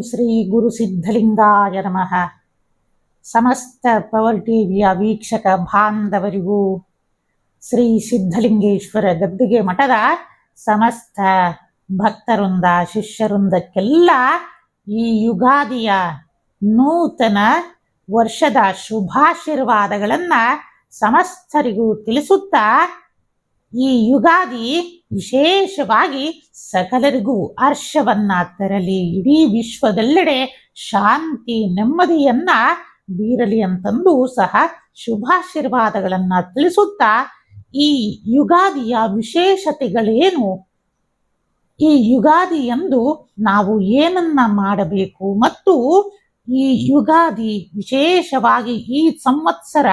ಶ್ರೀ ಗುರು ಸಿದ್ಧಲಿಂಗಾಯ ನಮಃ. ಸಮಸ್ತ ಪವರ್ ಟಿವಿಯ ವೀಕ್ಷಕ ಬಾಂಧವರಿಗೂ ಶ್ರೀ ಸಿದ್ಧಲಿಂಗೇಶ್ವರ ಗದ್ದಿಗೆ ಮಠದ ಸಮಸ್ತ ಭಕ್ತವೃಂದ ಶಿಷ್ಯವೃಂದಕ್ಕೆಲ್ಲ ಈ ಯುಗಾದಿಯ ನೂತನ ವರ್ಷದ ಶುಭಾಶೀರ್ವಾದಗಳನ್ನು ಸಮಸ್ತರಿಗೂ ತಿಳಿಸುತ್ತಾ, ಈ ಯುಗಾದಿ ವಿಶೇಷವಾಗಿ ಸಕಲರಿಗೂ ಹರ್ಷವನ್ನ ತರಲಿ, ಇಡೀ ವಿಶ್ವದೆಲ್ಲೆಡೆ ಶಾಂತಿ ನೆಮ್ಮದಿಯನ್ನ ಬೀರಲಿ ಅಂತಂದು ಸಹ ಶುಭಾಶೀರ್ವಾದಗಳನ್ನ ತಿಳಿಸುತ್ತಾ, ಈ ಯುಗಾದಿಯ ವಿಶೇಷತೆಗಳೇನು, ಈ ಯುಗಾದಿಯಂದು ನಾವು ಏನನ್ನ ಮಾಡಬೇಕು ಮತ್ತು ಈ ಯುಗಾದಿ ವಿಶೇಷವಾಗಿ ಈ ಸಂವತ್ಸರ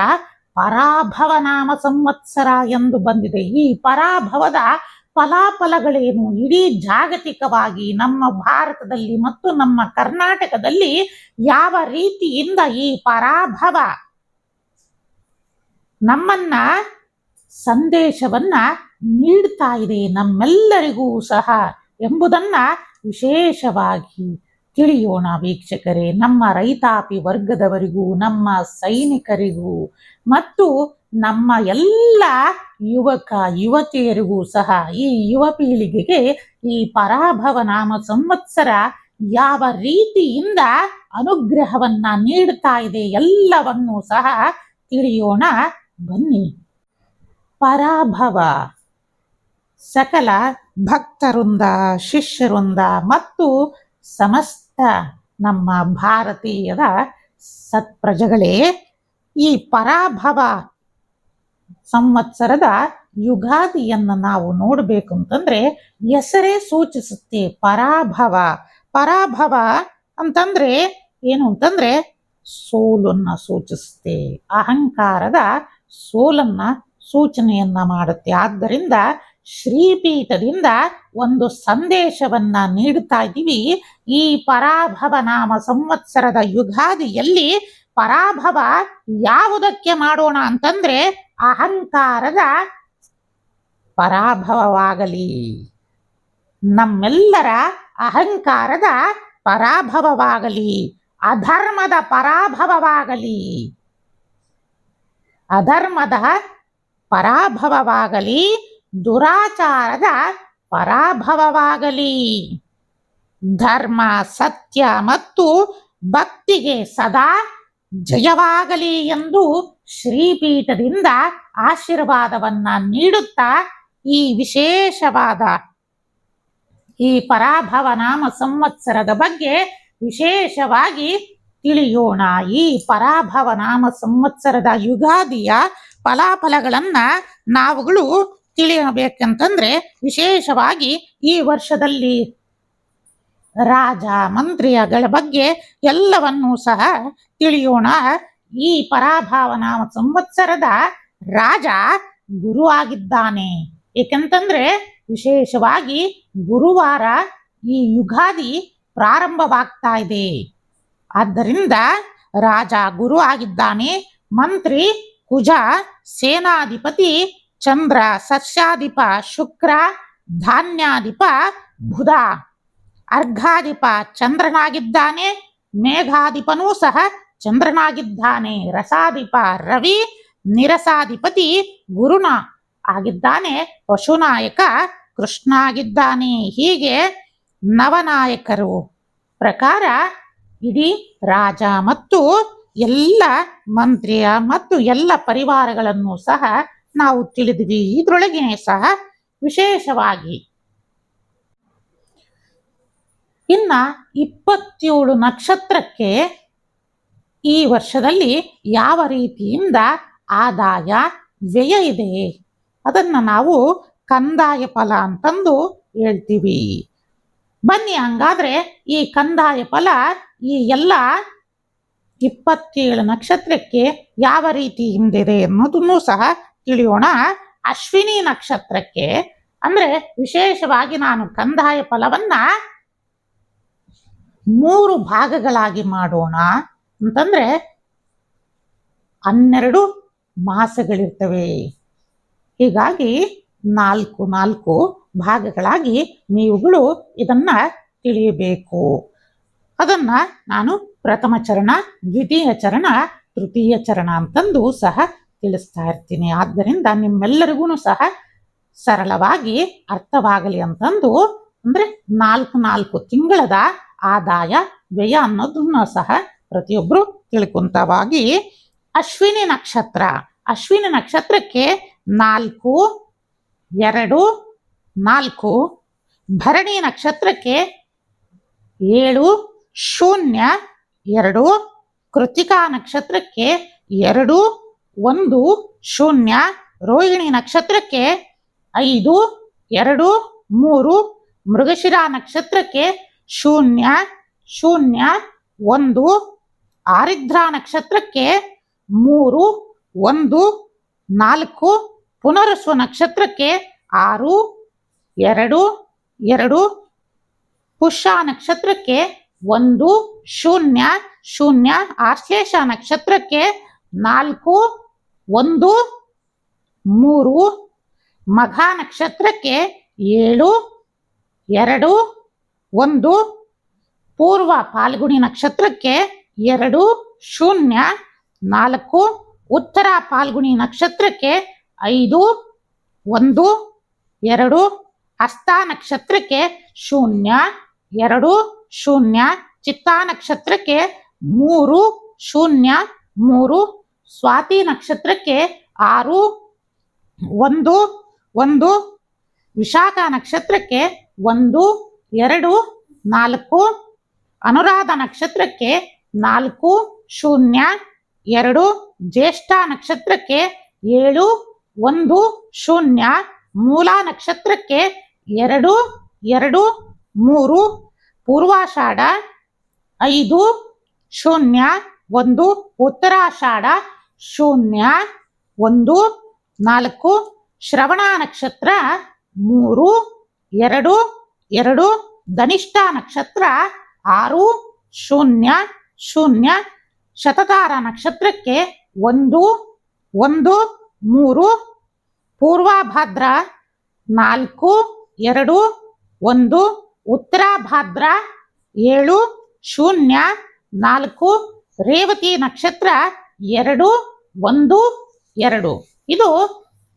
ಪರಾಭವ ನಾಮ ಸಂವತ್ಸರ ಎಂದು ಬಂದಿದೆ. ಈ ಪರಾಭವದ ಫಲಾಫಲಗಳೇನು, ಇಡೀ ಜಾಗತಿಕವಾಗಿ ನಮ್ಮ ಭಾರತದಲ್ಲಿ ಮತ್ತು ನಮ್ಮ ಕರ್ನಾಟಕದಲ್ಲಿ ಯಾವ ರೀತಿಯಿಂದ ಈ ಪರಾಭವ ನಮ್ಮನ್ನ ಸಂದೇಶವನ್ನ ನೀಡ್ತಾ ಇದೆ ನಮ್ಮೆಲ್ಲರಿಗೂ ಸಹ ಎಂಬುದನ್ನ ವಿಶೇಷವಾಗಿ ತಿಳಿಯೋಣ ವೀಕ್ಷಕರೇ. ನಮ್ಮ ರೈತಾಪಿ ವರ್ಗದವರಿಗೂ, ನಮ್ಮ ಸೈನಿಕರಿಗೂ ಮತ್ತು ನಮ್ಮ ಎಲ್ಲ ಯುವಕ ಯುವತಿಯರಿಗೂ ಸಹ, ಈ ಯುವ ಪೀಳಿಗೆಗೆ ಈ ಪರಾಭವ ನಾಮ ಸಂವತ್ಸರ ಯಾವ ರೀತಿಯಿಂದ ಅನುಗ್ರಹವನ್ನ ನೀಡ್ತಾ ಇದೆ ಎಲ್ಲವನ್ನೂ ಸಹ ತಿಳಿಯೋಣ ಬನ್ನಿ. ಪರಾಭವ ಸಕಲ ಭಕ್ತವೃಂದ ಶಿಷ್ಯವೃಂದ ಮತ್ತು ಸಮಸ್ತ ನಮ್ಮ ಭಾರತೀಯದ ಸತ್ಪ್ರಜೆಗಳೇ, ಈ ಪರಾಭವ ಸಂವತ್ಸರದ ಯುಗಾದಿಯನ್ನು ನಾವು ನೋಡಬೇಕು ಅಂತಂದ್ರೆ ಹೆಸರೇ ಸೂಚಿಸುತ್ತೆ ಪರಾಭವ. ಪರಾಭವ ಅಂತಂದ್ರೆ ಏನು ಅಂತಂದ್ರೆ ಸೋಲನ್ನ ಸೂಚಿಸುತ್ತೆ, ಅಹಂಕಾರದ ಸೋಲನ್ನ ಸೂಚನೆಯನ್ನ ಮಾಡುತ್ತೆ. ಆದ್ದರಿಂದ ಶ್ರೀಪೀಠದಿಂದ ಒಂದು ಸಂದೇಶವನ್ನ ನೀಡ್ತಾ ಇದ್ದೀವಿ. ಈ ಪರಾಭವ ನಾಮ ಸಂವತ್ಸರದ ಯುಗಾದಿಯಲ್ಲಿ ಪರಾಭವ ಯಾವುದಕ್ಕೆ ಮಾಡೋಣ ಅಂತಂದ್ರೆ ಅಹಂಕಾರದ ಪರಾಭವವಾಗಲಿ, ನಮ್ಮೆಲ್ಲರ ಅಹಂಕಾರದ ಪರಾಭವವಾಗಲಿ, ಅಧರ್ಮದ ಪರಾಭವವಾಗಲಿ, ಅಧರ್ಮದ ಪರಾಭವವಾಗಲಿ, ದುರಾಚಾರದ ಪರಾಭವವಾಗಲಿ, ಧರ್ಮ ಸತ್ಯ ಮತ್ತು ಭಕ್ತಿಗೆ ಸದಾ ಜಯವಾಗಲಿ ಎಂದು ಶ್ರೀಪೀಠದಿಂದ ಆಶೀರ್ವಾದವನ್ನ ನೀಡುತ್ತಾ, ಈ ವಿಶೇಷವಾದ ಈ ಪರಾಭವ ನಾಮ ಸಂವತ್ಸರದ ಬಗ್ಗೆ ವಿಶೇಷವಾಗಿ ತಿಳಿಯೋಣ. ಈ ಪರಾಭವ ನಾಮ ಸಂವತ್ಸರದ ಯುಗಾದಿಯ ಫಲಾಫಲಗಳನ್ನ ನಾವುಗಳು ತಿಳಿಯಬೇಕಂತಂದ್ರೆ ವಿಶೇಷವಾಗಿ ಈ ವರ್ಷದಲ್ಲಿ ರಾಜ ಮಂತ್ರಿಗಳ ಬಗ್ಗೆ ಎಲ್ಲವನ್ನೂ ಸಹ ತಿಳಿಯೋಣ. ಈ ಪರಾಭವ ನಾಮ ಸಂವತ್ಸರದ ರಾಜ ಗುರು ಆಗಿದ್ದಾನೆ. ಏಕೆಂತಂದ್ರೆ ವಿಶೇಷವಾಗಿ ಗುರುವಾರ ಈ ಯುಗಾದಿ ಪ್ರಾರಂಭವಾಗ್ತಾ ಇದೆ. ಆದ್ದರಿಂದ ರಾಜ ಗುರು ಆಗಿದ್ದಾನೆ. ಮಂತ್ರಿ ಕುಜ, ಸೇನಾಧಿಪತಿ ಚಂದ್ರ, ಸಸ್ಯಾಧಿಪ ಶುಕ್ರ, ಧಾನ್ಯಾಧಿಪ ಬುಧ, ಅರ್ಘಾಧಿಪ ಚಂದ್ರನಾಗಿದ್ದಾನೆ. ಮೇಘಾಧಿಪನೂ ಸಹ ಚಂದ್ರನಾಗಿದ್ದಾನೆ. ರಸಾಧಿಪ ರವಿ, ನಿರಸಾಧಿಪತಿ ಗುರುನ ಆಗಿದ್ದಾನೆ. ಪಶುನಾಯಕ ಕೃಷ್ಣ ಆಗಿದ್ದಾನೆ. ಹೀಗೆ ನವನಾಯಕರು ಪ್ರಕಾರ ಇಡೀ ರಾಜ ಮತ್ತು ಎಲ್ಲ ಮಂತ್ರಿಯ ಮತ್ತು ಎಲ್ಲ ಪರಿವಾರಗಳನ್ನು ಸಹ ನಾವು ತಿಳಿದ್ವಿ. ಇದರೊಳಗೆ ಸಹ ವಿಶೇಷವಾಗಿ ಇನ್ನ 27 ನಕ್ಷತ್ರಕ್ಕೆ ಈ ವರ್ಷದಲ್ಲಿ ಯಾವ ರೀತಿಯಿಂದ ಆದಾಯ ವ್ಯಯ ಇದೆ ಅದನ್ನ ನಾವು ಕಂದಾಯ ಫಲ ಅಂತಂದು ಹೇಳ್ತೀವಿ. ಬನ್ನಿ ಹಂಗಾದ್ರೆ ಈ ಕಂದಾಯ ಫಲ ಈ ಎಲ್ಲ 27 ನಕ್ಷತ್ರಕ್ಕೆ ಯಾವ ರೀತಿಯಿಂದಿದೆ ಅನ್ನೋದನ್ನು ಸಹ ತಿಳಿಯೋಣ. ಅಶ್ವಿನಿ ನಕ್ಷತ್ರಕ್ಕೆ ಅಂದ್ರೆ ವಿಶೇಷವಾಗಿ ನಾನು ಕಂದಾಯ ಫಲವನ್ನ 3 ಭಾಗಗಳಾಗಿ ಮಾಡೋಣ ಅಂತಂದ್ರೆ 12 ಮಾಸಗಳಿರ್ತವೆ. ಹೀಗಾಗಿ 4 ಭಾಗಗಳಾಗಿ ನೀವುಗಳು ಇದನ್ನ ತಿಳಿಯಬೇಕು. ಅದನ್ನ ನಾನು ಪ್ರಥಮ ಚರಣ, ದ್ವಿತೀಯ ಚರಣ, ತೃತೀಯ ಚರಣ ಅಂತಂದು ಸಹ ತಿಳಿಸ್ತಾ ಇರ್ತೀನಿ. ಆದ್ದರಿಂದ ನಿಮ್ಮೆಲ್ಲರಿಗೂ ಸಹ ಸರಳವಾಗಿ ಅರ್ಥವಾಗಲಿ ಅಂತಂದು ಅಂದ್ರೆ 4 ತಿಂಗಳದ ಆದಾಯ ವ್ಯಯ ಅನ್ನೋದನ್ನ ಸಹ ಪ್ರತಿಯೊಬ್ಬರು ತಿಳ್ಕೊಂತವಾಗಿ ಅಶ್ವಿನಿ ನಕ್ಷತ್ರ, ಅಶ್ವಿನಿ ನಕ್ಷತ್ರಕ್ಕೆ 4, 2, 4, ಭರಣಿ ನಕ್ಷತ್ರಕ್ಕೆ 7, 0, 2, ಕೃತಿಕಾ ನಕ್ಷತ್ರಕ್ಕೆ 2, 1, 0, ರೋಹಿಣಿ ನಕ್ಷತ್ರಕ್ಕೆ 5, 2, 3, ಮೃಗಶಿರಾ ನಕ್ಷತ್ರಕ್ಕೆ 0, 0, 1, ಆರಿದ್ರಾ ನಕ್ಷತ್ರಕ್ಕೆ 3, 1, 4, ಪುನರ್ವಸು ನಕ್ಷತ್ರಕ್ಕೆ 6, 2, 2, ಪುಷ್ಯ ನಕ್ಷತ್ರಕ್ಕೆ 1, 0, 0, ಆಶ್ಲೇಷ ನಕ್ಷತ್ರಕ್ಕೆ 4, 1, 3, ಮಘ ನಕ್ಷತ್ರಕ್ಕೆ 7, 2, 1, ಪೂರ್ವ ಫಾಲ್ಗುಣಿ ನಕ್ಷತ್ರಕ್ಕೆ 2, 0, 4, ಉತ್ತರ ಫಾಲ್ಗುಣಿ ನಕ್ಷತ್ರಕ್ಕೆ 5, 1, 2, ಹಸ್ತ ನಕ್ಷತ್ರಕ್ಕೆ 0, 2, 0, ಚಿತ್ತಾ ನಕ್ಷತ್ರಕ್ಕೆ 3, 0, 3, ಸ್ವಾತಿ ನಕ್ಷತ್ರಕ್ಕೆ 6, 1, 1, ವಿಶಾಖ ನಕ್ಷತ್ರಕ್ಕೆ 1, 2, 4, ಅನುರಾಧ ನಕ್ಷತ್ರಕ್ಕೆ 4, 0, 2, ಜ್ಯೇಷ್ಠ ನಕ್ಷತ್ರಕ್ಕೆ 7, 1, 0, ಮೂಲ ನಕ್ಷತ್ರಕ್ಕೆ 2, 2, 3, ಪೂರ್ವಾಷಾಢ 5, 0, 1, ಉತ್ತರಾಷಾಢ 0, 1, 4, ಶ್ರವಣ ನಕ್ಷತ್ರ 3, 2, 2, ಧನಿಷ್ಠ ನಕ್ಷತ್ರ 6, 0, 0, ಶತತಾರ ನಕ್ಷತ್ರಕ್ಕೆ 1, 1, 3, ಪೂರ್ವಭಾದ್ರ 4, 2, 1, ಉತ್ತರಾಭಾದ್ರ 7, 0, 4, ರೇವತಿ ನಕ್ಷತ್ರ 2, 1, 2. ಇದು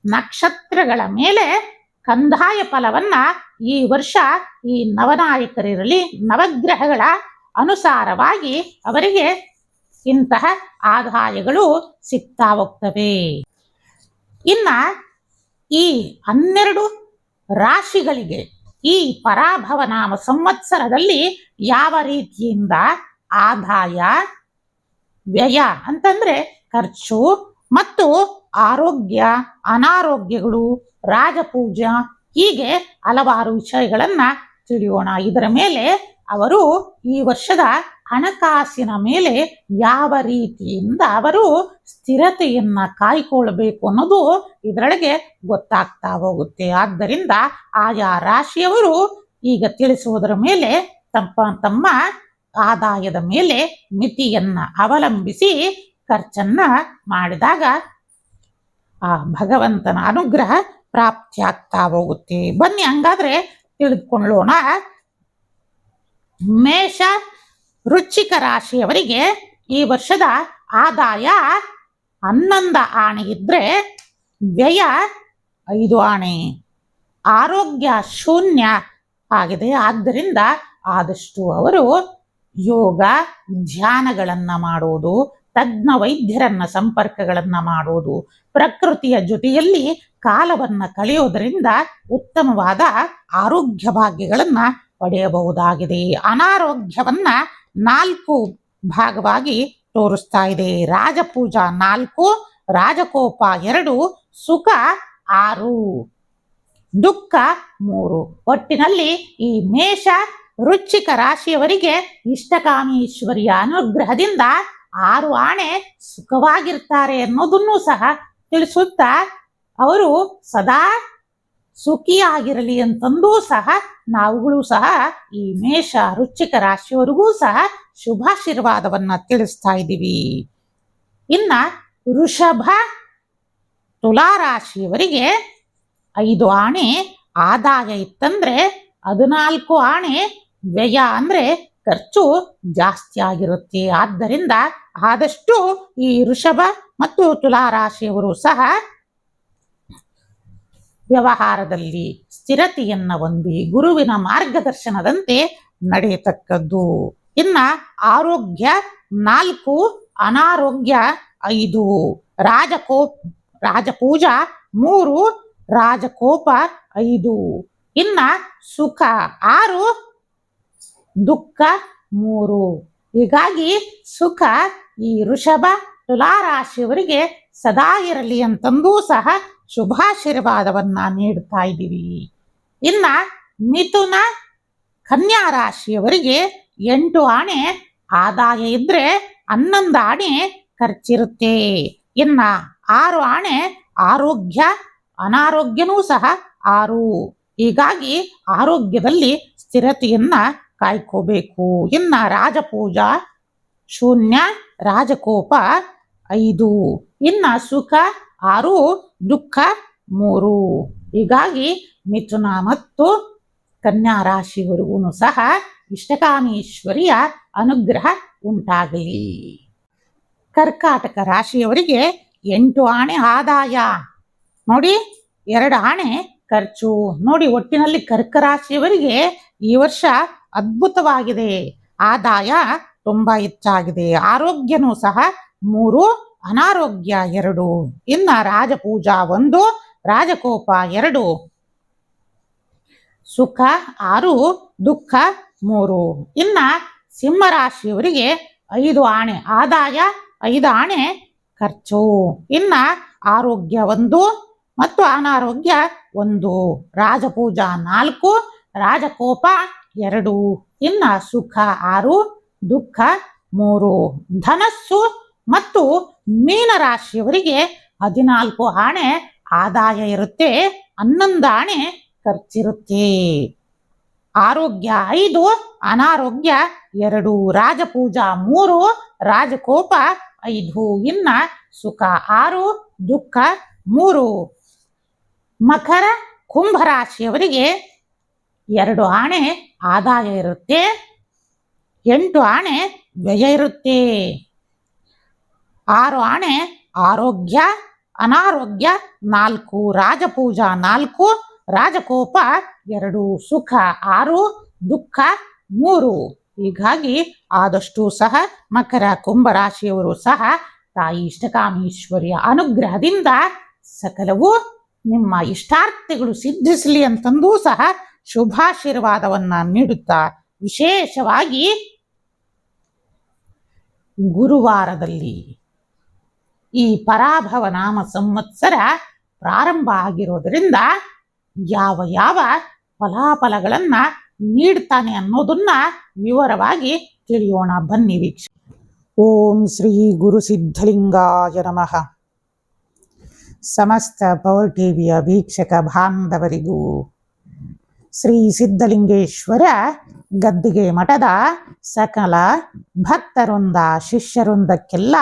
ನಕ್ಷತ್ರಗಳ ಮೇಲೆ ಕಂದಾಯ ಫಲವನ್ನ ಈ ವರ್ಷ ಈ ನವನಾಯಕರಿರಲಿ ನವಗ್ರಹಗಳ ಅನುಸಾರವಾಗಿ ಅವರಿಗೆ ಇಂತಹ ಆದಾಯಗಳು ಸಿಗ್ತಾ ಹೋಗ್ತವೆ. ಇನ್ನ ಈ 12 ರಾಶಿಗಳಿಗೆ ಈ ಪರಾಭವ ನಾಮ ಸಂವತ್ಸರದಲ್ಲಿ ಯಾವ ರೀತಿಯಿಂದ ಆದಾಯ ವ್ಯಯ ಅಂತಂದ್ರೆ ಖರ್ಚು ಮತ್ತು ಆರೋಗ್ಯ ಅನಾರೋಗ್ಯಗಳು ರಾಜಪೂಜಾ ಹೀಗೆ ಹಲವಾರು ವಿಷಯಗಳನ್ನ ತಿಳಿಯೋಣ. ಇದರ ಮೇಲೆ ಅವರು ಈ ವರ್ಷದ ಹಣಕಾಸಿನ ಮೇಲೆ ಯಾವ ರೀತಿಯಿಂದ ಅವರು ಸ್ಥಿರತೆಯನ್ನ ಕಾಯ್ಕೊಳ್ಬೇಕು ಅನ್ನೋದು ಇದರೊಳಗೆ ಗೊತ್ತಾಗ್ತಾ ಹೋಗುತ್ತೆ. ಆದ್ದರಿಂದ ಆಯಾ ರಾಶಿಯವರು ಈಗ ತಿಳಿಸುವುದರ ಮೇಲೆ ತಮ್ಮ ಆದಾಯದ ಮೇಲೆ ಮಿತಿಯನ್ನ ಅವಲಂಬಿಸಿ ಖರ್ಚನ್ನ ಮಾಡಿದಾಗ ಆ ಭಗವಂತನ ಅನುಗ್ರಹ ಪ್ರಾಪ್ತಿಯಾಗ್ತಾ ಹೋಗುತ್ತೆ. ಬನ್ನಿ ಹಂಗಾದ್ರೆ ತಿಳಿದುಕೊಳ್ಳೋಣ. ಮೇಷ ವೃಶ್ಚಿಕ ರಾಶಿಯವರಿಗೆ ಈ ವರ್ಷದ ಆದಾಯ 11 ಆಣೆ ಇದ್ರೆ ವ್ಯಯ 5 ಆಣೆ, ಆರೋಗ್ಯ 0 ಆಗಿದೆ. ಆದ್ದರಿಂದ ಆದಷ್ಟು ಅವರು ಯೋಗ ಧ್ಯಾನಗಳನ್ನ ಮಾಡೋದು, ತಜ್ಞ ವೈದ್ಯರನ್ನ ಸಂಪರ್ಕಗಳನ್ನ ಮಾಡೋದು, ಪ್ರಕೃತಿಯ ಜೊತೆಯಲ್ಲಿ ಕಾಲವನ್ನ ಕಳೆಯೋದರಿಂದ ಉತ್ತಮವಾದ ಆರೋಗ್ಯ ಭಾಗ್ಯಗಳನ್ನ ಪಡೆಯಬಹುದಾಗಿದೆ. ಅನಾರೋಗ್ಯವನ್ನ 4 ಭಾಗವಾಗಿ ತೋರಿಸ್ತಾ ಇದೆ. ರಾಜಪೂಜಾ 4, ರಾಜಕೋಪ 2, ಸುಖ 6, ದುಃಖ 3. ಒಟ್ಟಿನಲ್ಲಿ ಈ ಮೇಷ ವೃಶ್ಚಿಕ ರಾಶಿಯವರಿಗೆ ಇಷ್ಟಕಾಮೀಶ್ವರಿಯ ಅನುಗ್ರಹದಿಂದ 6 ಆಣೆ ಸುಖವಾಗಿರ್ತಾರೆ ಅನ್ನೋದನ್ನು ಸಹ ತಿಳಿಸುತ್ತಾ ಅವರು ಸದಾ ಸುಖಿಯಾಗಿರಲಿ ಅಂತಂದೂ ಸಹ ನಾವುಗಳು ಸಹ ಈ ಮೇಷ ವೃಶ್ಚಿಕ ರಾಶಿಯವರಿಗೂ ಸಹ ಶುಭಾಶೀರ್ವಾದವನ್ನ ತಿಳಿಸ್ತಾ ಇದ್ದೀವಿ. ಇನ್ನ ವೃಷಭ ತುಲಾ ರಾಶಿಯವರಿಗೆ 5 ಆಣೆ ಆದಾಯ ಇತ್ತಂದ್ರೆ 14 ಆಣೆ ವ್ಯಯ ಅಂದ್ರೆ ಖರ್ಚು ಜಾಸ್ತಿ ಆಗಿರುತ್ತೆ. ಆದ್ದರಿಂದ ಆದಷ್ಟು ಈ ವೃಷಭ ಮತ್ತು ತುಲಾ ರಾಶಿಯವರು ಸಹ ವ್ಯವಹಾರದಲ್ಲಿ ಸ್ಥಿರತೆಯನ್ನ ಹೊಂದಿ ಗುರುವಿನ ಮಾರ್ಗದರ್ಶನದಂತೆ ನಡೆಯತಕ್ಕದ್ದು. ಇನ್ನ ಆರೋಗ್ಯ 4, ಅನಾರೋಗ್ಯ 5, ರಾಜಪೂಜ 3, ರಾಜಕೋಪ 5, ಇನ್ನ ಸುಖ 6, ದುಃಖ 3. ಹೀಗಾಗಿ ಸುಖ ಈ ವೃಷಭ ತುಲಾ ರಾಶಿಯವರಿಗೆ ಸದಾ ಇರಲಿ ಅಂತಂದೂ ಸಹ ಶುಭಾಶೀರ್ವಾದವನ್ನ ನೀಡ್ತಾ ಇದ್ದೀವಿ. ಇನ್ನ ಮಿಥುನ ಕನ್ಯಾ ರಾಶಿಯವರಿಗೆ 8 ಆಣೆ ಆದಾಯ ಇದ್ರೆ 11 ಆಣೆ ಖರ್ಚಿರುತ್ತೆ. ಇನ್ನ 6 ಆಣೆ ಆರೋಗ್ಯ, ಅನಾರೋಗ್ಯನೂ ಸಹ 6. ಹೀಗಾಗಿ ಆರೋಗ್ಯದಲ್ಲಿ ಸ್ಥಿರತೆಯನ್ನ ಕಾಯ್ಕೋಬೇಕು. ಇನ್ನ ರಾಜಪೂಜಾ 0, ರಾಜಕೋಪ 5, ಇನ್ನ ಸುಖ 6, ದುಃಖ 3. ಹೀಗಾಗಿ ಮಿಥುನ ಮತ್ತು ಕನ್ಯಾ ರಾಶಿಯವರೆಗೂ ಸಹ ಇಷ್ಟಕಾಮೀಶ್ವರಿಯ ಅನುಗ್ರಹ ಉಂಟಾಗಲಿ. ಕರ್ಕಾಟಕ ರಾಶಿಯವರಿಗೆ 8 ಆಣೆ ಆದಾಯ ನೋಡಿ, 2 ಆಣೆ ಖರ್ಚು ನೋಡಿ. ಒಟ್ಟಿನಲ್ಲಿ ಕರ್ಕ ರಾಶಿಯವರಿಗೆ ಈ ವರ್ಷ ಅದ್ಭುತವಾಗಿದೆ. ಆದಾಯ ತುಂಬಾ ಹೆಚ್ಚಾಗಿದೆ. ಆರೋಗ್ಯನೂ ಸಹ 3, ಅನಾರೋಗ್ಯ 2, ಇನ್ನ ರಾಜಪೂಜಾ 1, ರಾಜಕೋಪ 2, ಸುಖ 6, ದುಃಖ 3. ಇನ್ನ ಸಿಂಹರಾಶಿಯವರಿಗೆ 5 ಆಣೆ ಆದಾಯ, 5 ಆಣೆ ಖರ್ಚು. ಇನ್ನ ಆರೋಗ್ಯ 1 ಮತ್ತು ಅನಾರೋಗ್ಯ 1, ರಾಜಪೂಜಾ 4, ರಾಜಕೋಪ 2, ಇನ್ನ ಸುಖ 6, ದುಃಖ 3. ಧನಸ್ಸು ಮತ್ತು ಮೀನರಾಶಿಯವರಿಗೆ 14 ಆಣೆ ಆದಾಯ ಇರುತ್ತೆ, 11 ಆಣೆ ಖರ್ಚಿರುತ್ತೆ. ಆರೋಗ್ಯ 5, ಅನಾರೋಗ್ಯ 2, ರಾಜಪೂಜಾ 3, ರಾಜಕೋಪ 5, ಇನ್ನ ಸುಖ 6, ದುಃಖ 3. ಮಕರ ಕುಂಭರಾಶಿಯವರಿಗೆ 2 ಆಣೆ ಆದಾಯ ಇರುತ್ತೆ, 8 ಆಣೆ ವ್ಯಯ ಇರುತ್ತೆ. 6 ಆಣೆ ಆರೋಗ್ಯ, ಅನಾರೋಗ್ಯ 4, ರಾಜಪೂಜಾ 4, ರಾಜಕೋಪ 2, ಸುಖ 6, ದುಃಖ 3. ಹೀಗಾಗಿ ಆದಷ್ಟು ಸಹ ಮಕರ ಕುಂಭರಾಶಿಯವರು ಸಹ ತಾಯಿ ಇಷ್ಟಕಾಮೀಶ್ವರಿಯ ಅನುಗ್ರಹದಿಂದ ಸಕಲವೂ ನಿಮ್ಮ ಇಷ್ಟಾರ್ಥಗಳು ಸಿದ್ಧಿಸಲಿ ಅಂತಂದೂ ಸಹ ಶುಭಾಶೀರ್ವಾದವನ್ನ ನೀಡುತ್ತಾ, ವಿಶೇಷವಾಗಿ ಗುರುವಾರದಲ್ಲಿ ಈ ಪರಾಭವ ನಾಮ ಸಂವತ್ಸರ ಪ್ರಾರಂಭ ಆಗಿರೋದರಿಂದ ಯಾವ ಯಾವ ಫಲಾಫಲಗಳನ್ನ ನೀಡ್ತಾನೆ ಅನ್ನೋದನ್ನ ವಿವರವಾಗಿ ತಿಳಿಯೋಣ ಬನ್ನಿ ವೀಕ್ಷ. ಓಂ ಶ್ರೀ ಗುರು ಸಿದ್ಧಲಿಂಗಾಯ ನಮಃ. ಸಮಸ್ತ ಪವರ್ ಟಿವಿಯ ವೀಕ್ಷಕ ಬಾಂಧವರಿಗೂ ಶ್ರೀ ಸಿದ್ಧಲಿಂಗೇಶ್ವರ ಗದ್ದಿಗೆ ಮಠದ ಸಕಲ ಭಕ್ತರೊಂದ ಶಿಷ್ಯರೊಂದಕ್ಕೆಲ್ಲ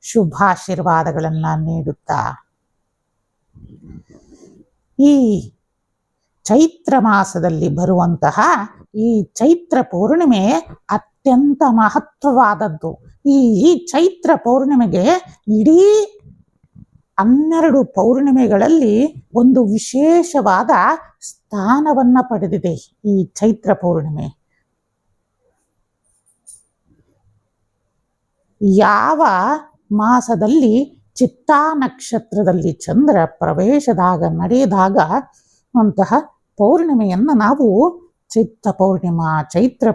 ಶುಭಾಶೀರ್ವಾದಗಳನ್ನ ನೀಡುತ್ತಾ, ಈ ಚೈತ್ರ ಮಾಸದಲ್ಲಿ ಬರುವಂತಹ ಈ ಚೈತ್ರ ಪೌರ್ಣಿಮೆ ಅತ್ಯಂತ ಮಹತ್ವವಾದದ್ದು. ಈ ಚೈತ್ರ ಪೌರ್ಣಿಮೆಗೆ ಇಡೀ 12 ಪೌರ್ಣಿಮೆಗಳಲ್ಲಿ ಒಂದು ವಿಶೇಷವಾದ ಸ್ಥಾನವನ್ನ ಪಡೆದಿದೆ ಈ ಚೈತ್ರ ಪೌರ್ಣಿಮೆ. ಯಾವ ಮಾಸದಲ್ಲಿ ಚಿತ್ತಾ ನಕ್ಷತ್ರದಲ್ಲಿ ಚಂದ್ರ ಪ್ರವೇಶದಾಗ ನಡೆದಾಗ ಅಂತಹ ಪೌರ್ಣಿಮೆಯನ್ನು ನಾವು ಚೈತ್ರ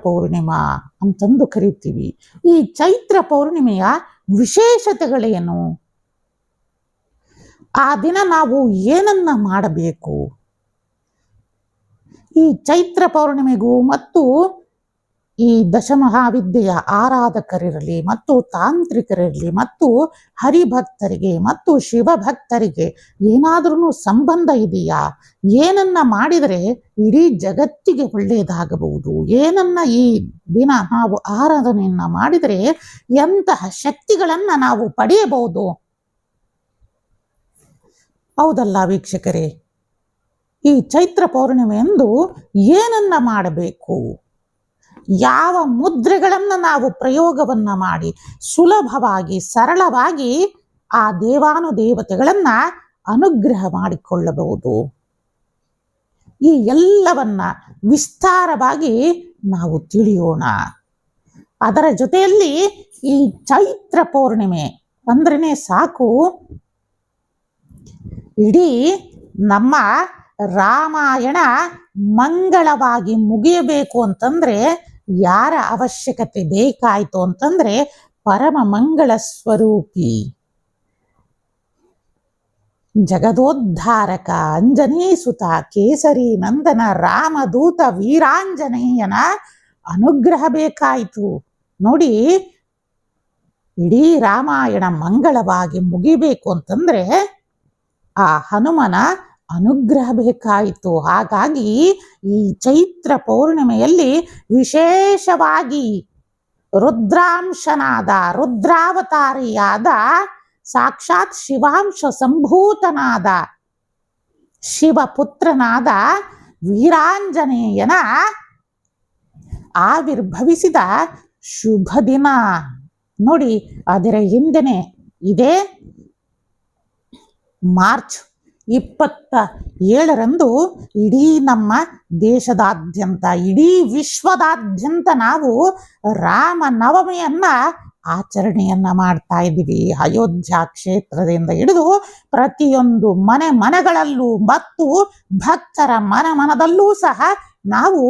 ಪೌರ್ಣಿಮಾ ಅಂತಂದು ಕರಿತೀವಿ. ಈ ಚೈತ್ರ ಪೌರ್ಣಿಮೆಯ ವಿಶೇಷತೆಗಳೇನು? ಆ ದಿನ ನಾವು ಏನನ್ನ ಮಾಡಬೇಕು? ಈ ಚೈತ್ರ ಪೌರ್ಣಿಮೆಗೂ ಮತ್ತು ಈ ದಶಮಹಾವಿದ್ಯೆಯ ಆರಾಧಕರಿರಲಿ ಮತ್ತು ತಾಂತ್ರಿಕರಿರಲಿ ಮತ್ತು ಹರಿಭಕ್ತರಿಗೆ ಮತ್ತು ಶಿವಭಕ್ತರಿಗೆ ಏನಾದ್ರೂ ಸಂಬಂಧ ಇದೆಯಾ? ಏನನ್ನ ಮಾಡಿದರೆ ಇಡೀ ಜಗತ್ತಿಗೆ ಒಳ್ಳೆಯದಾಗಬಹುದು? ಏನನ್ನ ಈ ದಿನ ನಾವು ಆರಾಧನೆಯನ್ನ ಮಾಡಿದರೆ ಎಂತಹ ಶಕ್ತಿಗಳನ್ನ ನಾವು ಪಡೆಯಬಹುದು? ಹೌದಲ್ಲ ವೀಕ್ಷಕರೇ? ಈ ಚೈತ್ರ ಪೌರ್ಣಿಮೆಯಂದು ಏನನ್ನ ಮಾಡಬೇಕು? ಯಾವ ಮುದ್ರೆಗಳನ್ನು ನಾವು ಪ್ರಯೋಗವನ್ನು ಮಾಡಿ ಸುಲಭವಾಗಿ ಸರಳವಾಗಿ ಆ ದೇವಾನುದೇವತೆಗಳನ್ನ ಅನುಗ್ರಹ ಮಾಡಿಕೊಳ್ಳಬಹುದು. ಈ ಎಲ್ಲವನ್ನ ವಿಸ್ತಾರವಾಗಿ ನಾವು ತಿಳಿಯೋಣ. ಅದರ ಜೊತೆಯಲ್ಲಿ ಈ ಚೈತ್ರ ಪೌರ್ಣಿಮೆ ಅಂದ್ರೇನೆ ಸಾಕು, ಇಡೀ ನಮ್ಮ ರಾಮಾಯಣ ಮಂಗಳವಾಗಿ ಮುಗಿಯಬೇಕು ಅಂತಂದ್ರೆ ಯಾರ ಅವಶ್ಯಕತೆ ಬೇಕಾಯಿತು ಅಂತಂದ್ರೆ ಪರಮ ಮಂಗಳ ಸ್ವರೂಪಿ ಜಗದೋದ್ಧಾರಕ ಅಂಜನೀಸುತ ಕೇಸರಿ ನಂದನ ರಾಮದೂತ ವೀರಾಂಜನೇಯನ ಅನುಗ್ರಹ ಬೇಕಾಯಿತು. ನೋಡಿ, ಇಡೀ ರಾಮಾಯಣ ಮಂಗಳವಾಗಿ ಮುಗಿಬೇಕು ಅಂತಂದ್ರೆ ಆ ಹನುಮನ ಅನುಗ್ರಹ ಬೇಕಾಯಿತು. ಹಾಗಾಗಿ ಈ ಚೈತ್ರ ಪೌರ್ಣಿಮೆಯಲ್ಲಿ ವಿಶೇಷವಾಗಿ ರುದ್ರಾಂಶನಾದ ರುದ್ರಾವತಾರಿಯಾದ ಸಾಕ್ಷಾತ್ ಶಿವಾಂಶ ಸಂಭೂತನಾದ ಶಿವಪುತ್ರನಾದ ವೀರಾಂಜನೇಯನ ಆವಿರ್ಭವಿಸಿದ ಶುಭ ದಿನ ನೋಡಿ. ಅದರ ಹಿಂದೆನೆ ಇದೇ ಮಾರ್ಚ್ 27ರಂದು ಇಡೀ ನಮ್ಮ ದೇಶದಾದ್ಯಂತ ಇಡೀ ವಿಶ್ವದಾದ್ಯಂತ ನಾವು ರಾಮನವಮಿಯನ್ನ ಆಚರಣೆಯನ್ನ ಮಾಡ್ತಾ ಇದ್ದೀವಿ. ಅಯೋಧ್ಯ ಕ್ಷೇತ್ರದಿಂದ ಹಿಡಿದು ಪ್ರತಿಯೊಂದು ಮನೆಗಳಲ್ಲೂ ಮತ್ತು ಭಕ್ತರ ಮನದಲ್ಲೂ ಸಹ ನಾವು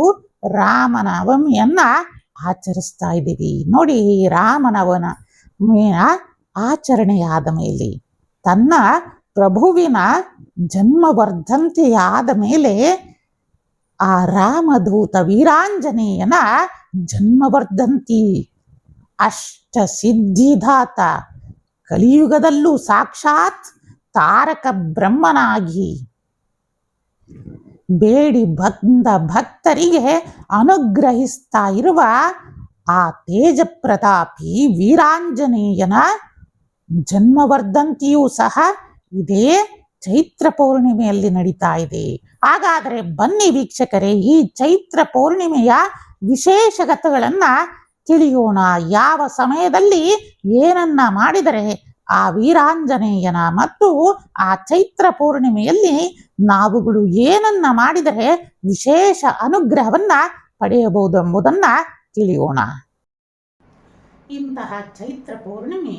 ರಾಮನವಮಿಯನ್ನ ಆಚರಿಸ್ತಾ ಇದ್ದೀವಿ. ನೋಡಿ, ರಾಮನವಮಿಯ ಆಚರಣೆಯಾದ ಮೇಲೆ ತನ್ನ ಪ್ರಭುವಿನ ಜನ್ಮವರ್ಧಂತಿಯಾದ ಮೇಲೆ ಆ ರಾಮದೂತ ವೀರಾಂಜನೇಯನ ಜನ್ಮವರ್ಧಂತಿ ಅಷ್ಟ ಸಿದ್ಧಿದಾತ ಕಲಿಯುಗದಲ್ಲೂ ಸಾಕ್ಷಾತ್ ತಾರಕ ಬ್ರಹ್ಮನಾಗಿ ಬೇಡಿ ಬಂದ ಭಕ್ತರಿಗೆ ಅನುಗ್ರಹಿಸ್ತಾ ಇರುವ ಆ ತೇಜ ಪ್ರತಾಪಿ ವೀರಾಂಜನೇಯನ ಜನ್ಮವರ್ಧಂತಿಯೂ ಸಹ ಇದೇ ಚೈತ್ರ ಪೌರ್ಣಿಮೆಯಲ್ಲಿ ನಡೀತಾ ಇದೆ. ಹಾಗಾದರೆ ಬನ್ನಿ ವೀಕ್ಷಕರೇ, ಈ ಚೈತ್ರ ಪೌರ್ಣಿಮೆಯ ವಿಶೇಷಗತಗಳನ್ನ ತಿಳಿಯೋಣ. ಯಾವ ಸಮಯದಲ್ಲಿ ಏನನ್ನ ಮಾಡಿದರೆ ಆ ವೀರಾಂಜನೇಯನ ಮತ್ತು ಆ ಚೈತ್ರ ಪೌರ್ಣಿಮೆಯಲ್ಲಿ ನಾವುಗಳು ಏನನ್ನ ಮಾಡಿದರೆ ವಿಶೇಷ ಅನುಗ್ರಹವನ್ನ ಪಡೆಯಬಹುದು ಎಂಬುದನ್ನ ತಿಳಿಯೋಣ. ಇಂತಹ ಚೈತ್ರ ಪೌರ್ಣಿಮೆ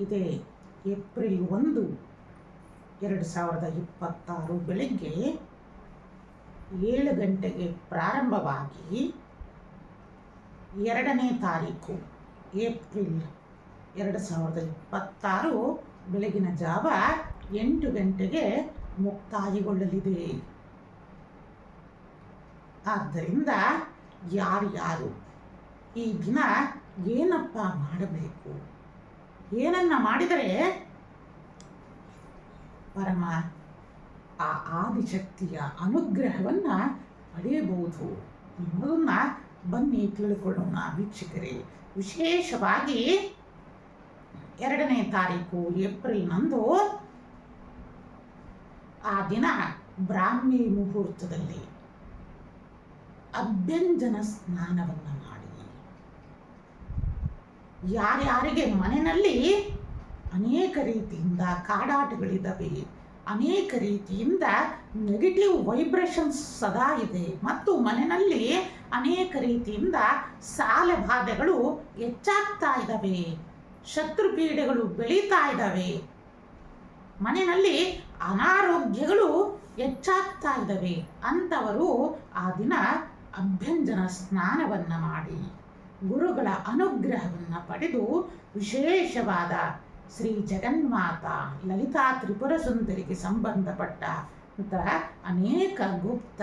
ಇದೆ ಏಪ್ರಿಲ್ 1, 2026 ಬೆಳಿಗ್ಗೆ 7 ಗಂಟೆಗೆ ಪ್ರಾರಂಭವಾಗಿ 2ನೇ ತಾರೀಕು ಏಪ್ರಿಲ್ 2026 ಬೆಳಗಿನ ಜಾವ 8 ಗಂಟೆಗೆ ಮುಕ್ತಾಯಗೊಳ್ಳಲಿದೆ. ಆದ್ದರಿಂದ ಯಾರ್ಯಾರು ಈ ದಿನ ಏನಪ್ಪ ಮಾಡಬೇಕು, ಏನನ್ನ ಮಾಡಿದರೆ ಪರಮ ಆ ಆದಿಶಕ್ತಿಯ ಅನುಗ್ರಹವನ್ನ ಪಡೆಯಬಹುದು ಎಂಬುದನ್ನ ಬನ್ನಿ ತಿಳ್ಕೊಳ್ಳೋಣ ವೀಕ್ಷಕರೇ. ವಿಶೇಷವಾಗಿ 2ನೇ ತಾರೀಕು ಏಪ್ರಿಲ್ನಂದು ಆ ದಿನ ಬ್ರಾಹ್ಮಿ ಮುಹೂರ್ತದಲ್ಲಿ ಅಭ್ಯಂಜನ ಸ್ನಾನವನ್ನು ಮಾಡಿ, ಯಾರ್ಯಾರಿಗೆ ಮನೆಯಲ್ಲಿ ಅನೇಕ ರೀತಿಯಿಂದ ಕಾಡಾಟಗಳಿದ್ದಾವೆ, ಅನೇಕ ರೀತಿಯಿಂದ ನೆಗೆಟಿವ್ ವೈಬ್ರೇಷನ್ಸ್ ಸದಾ ಇದೆ ಮತ್ತು ಮನೆಯಲ್ಲಿ ಅನೇಕ ರೀತಿಯಿಂದ ಸಾಲ ಬಾಧೆಗಳು ಹೆಚ್ಚಾಗ್ತಾ ಇದ್ದಾವೆ, ಶತ್ರುಪೀಡೆಗಳು ಬೆಳೀತಾ ಇದ್ದಾವೆ, ಮನೆಯಲ್ಲಿ ಅನಾರೋಗ್ಯಗಳು ಹೆಚ್ಚಾಗ್ತಾ ಇದ್ದಾವೆ ಅಂಥವರು ಆ ದಿನ ಅಭ್ಯಂಜನ ಸ್ನಾನವನ್ನು ಮಾಡಿ ಗುರುಗಳ ಅನುಗ್ರಹವನ್ನು ಪಡೆದು ವಿಶೇಷವಾದ ಶ್ರೀ ಜಗನ್ಮಾತಾ ಲಲಿತಾ ತ್ರಿಪುರ ಸುಂದರಿಗೆ ಸಂಬಂಧಪಟ್ಟ ಅನೇಕ ಗುಪ್ತ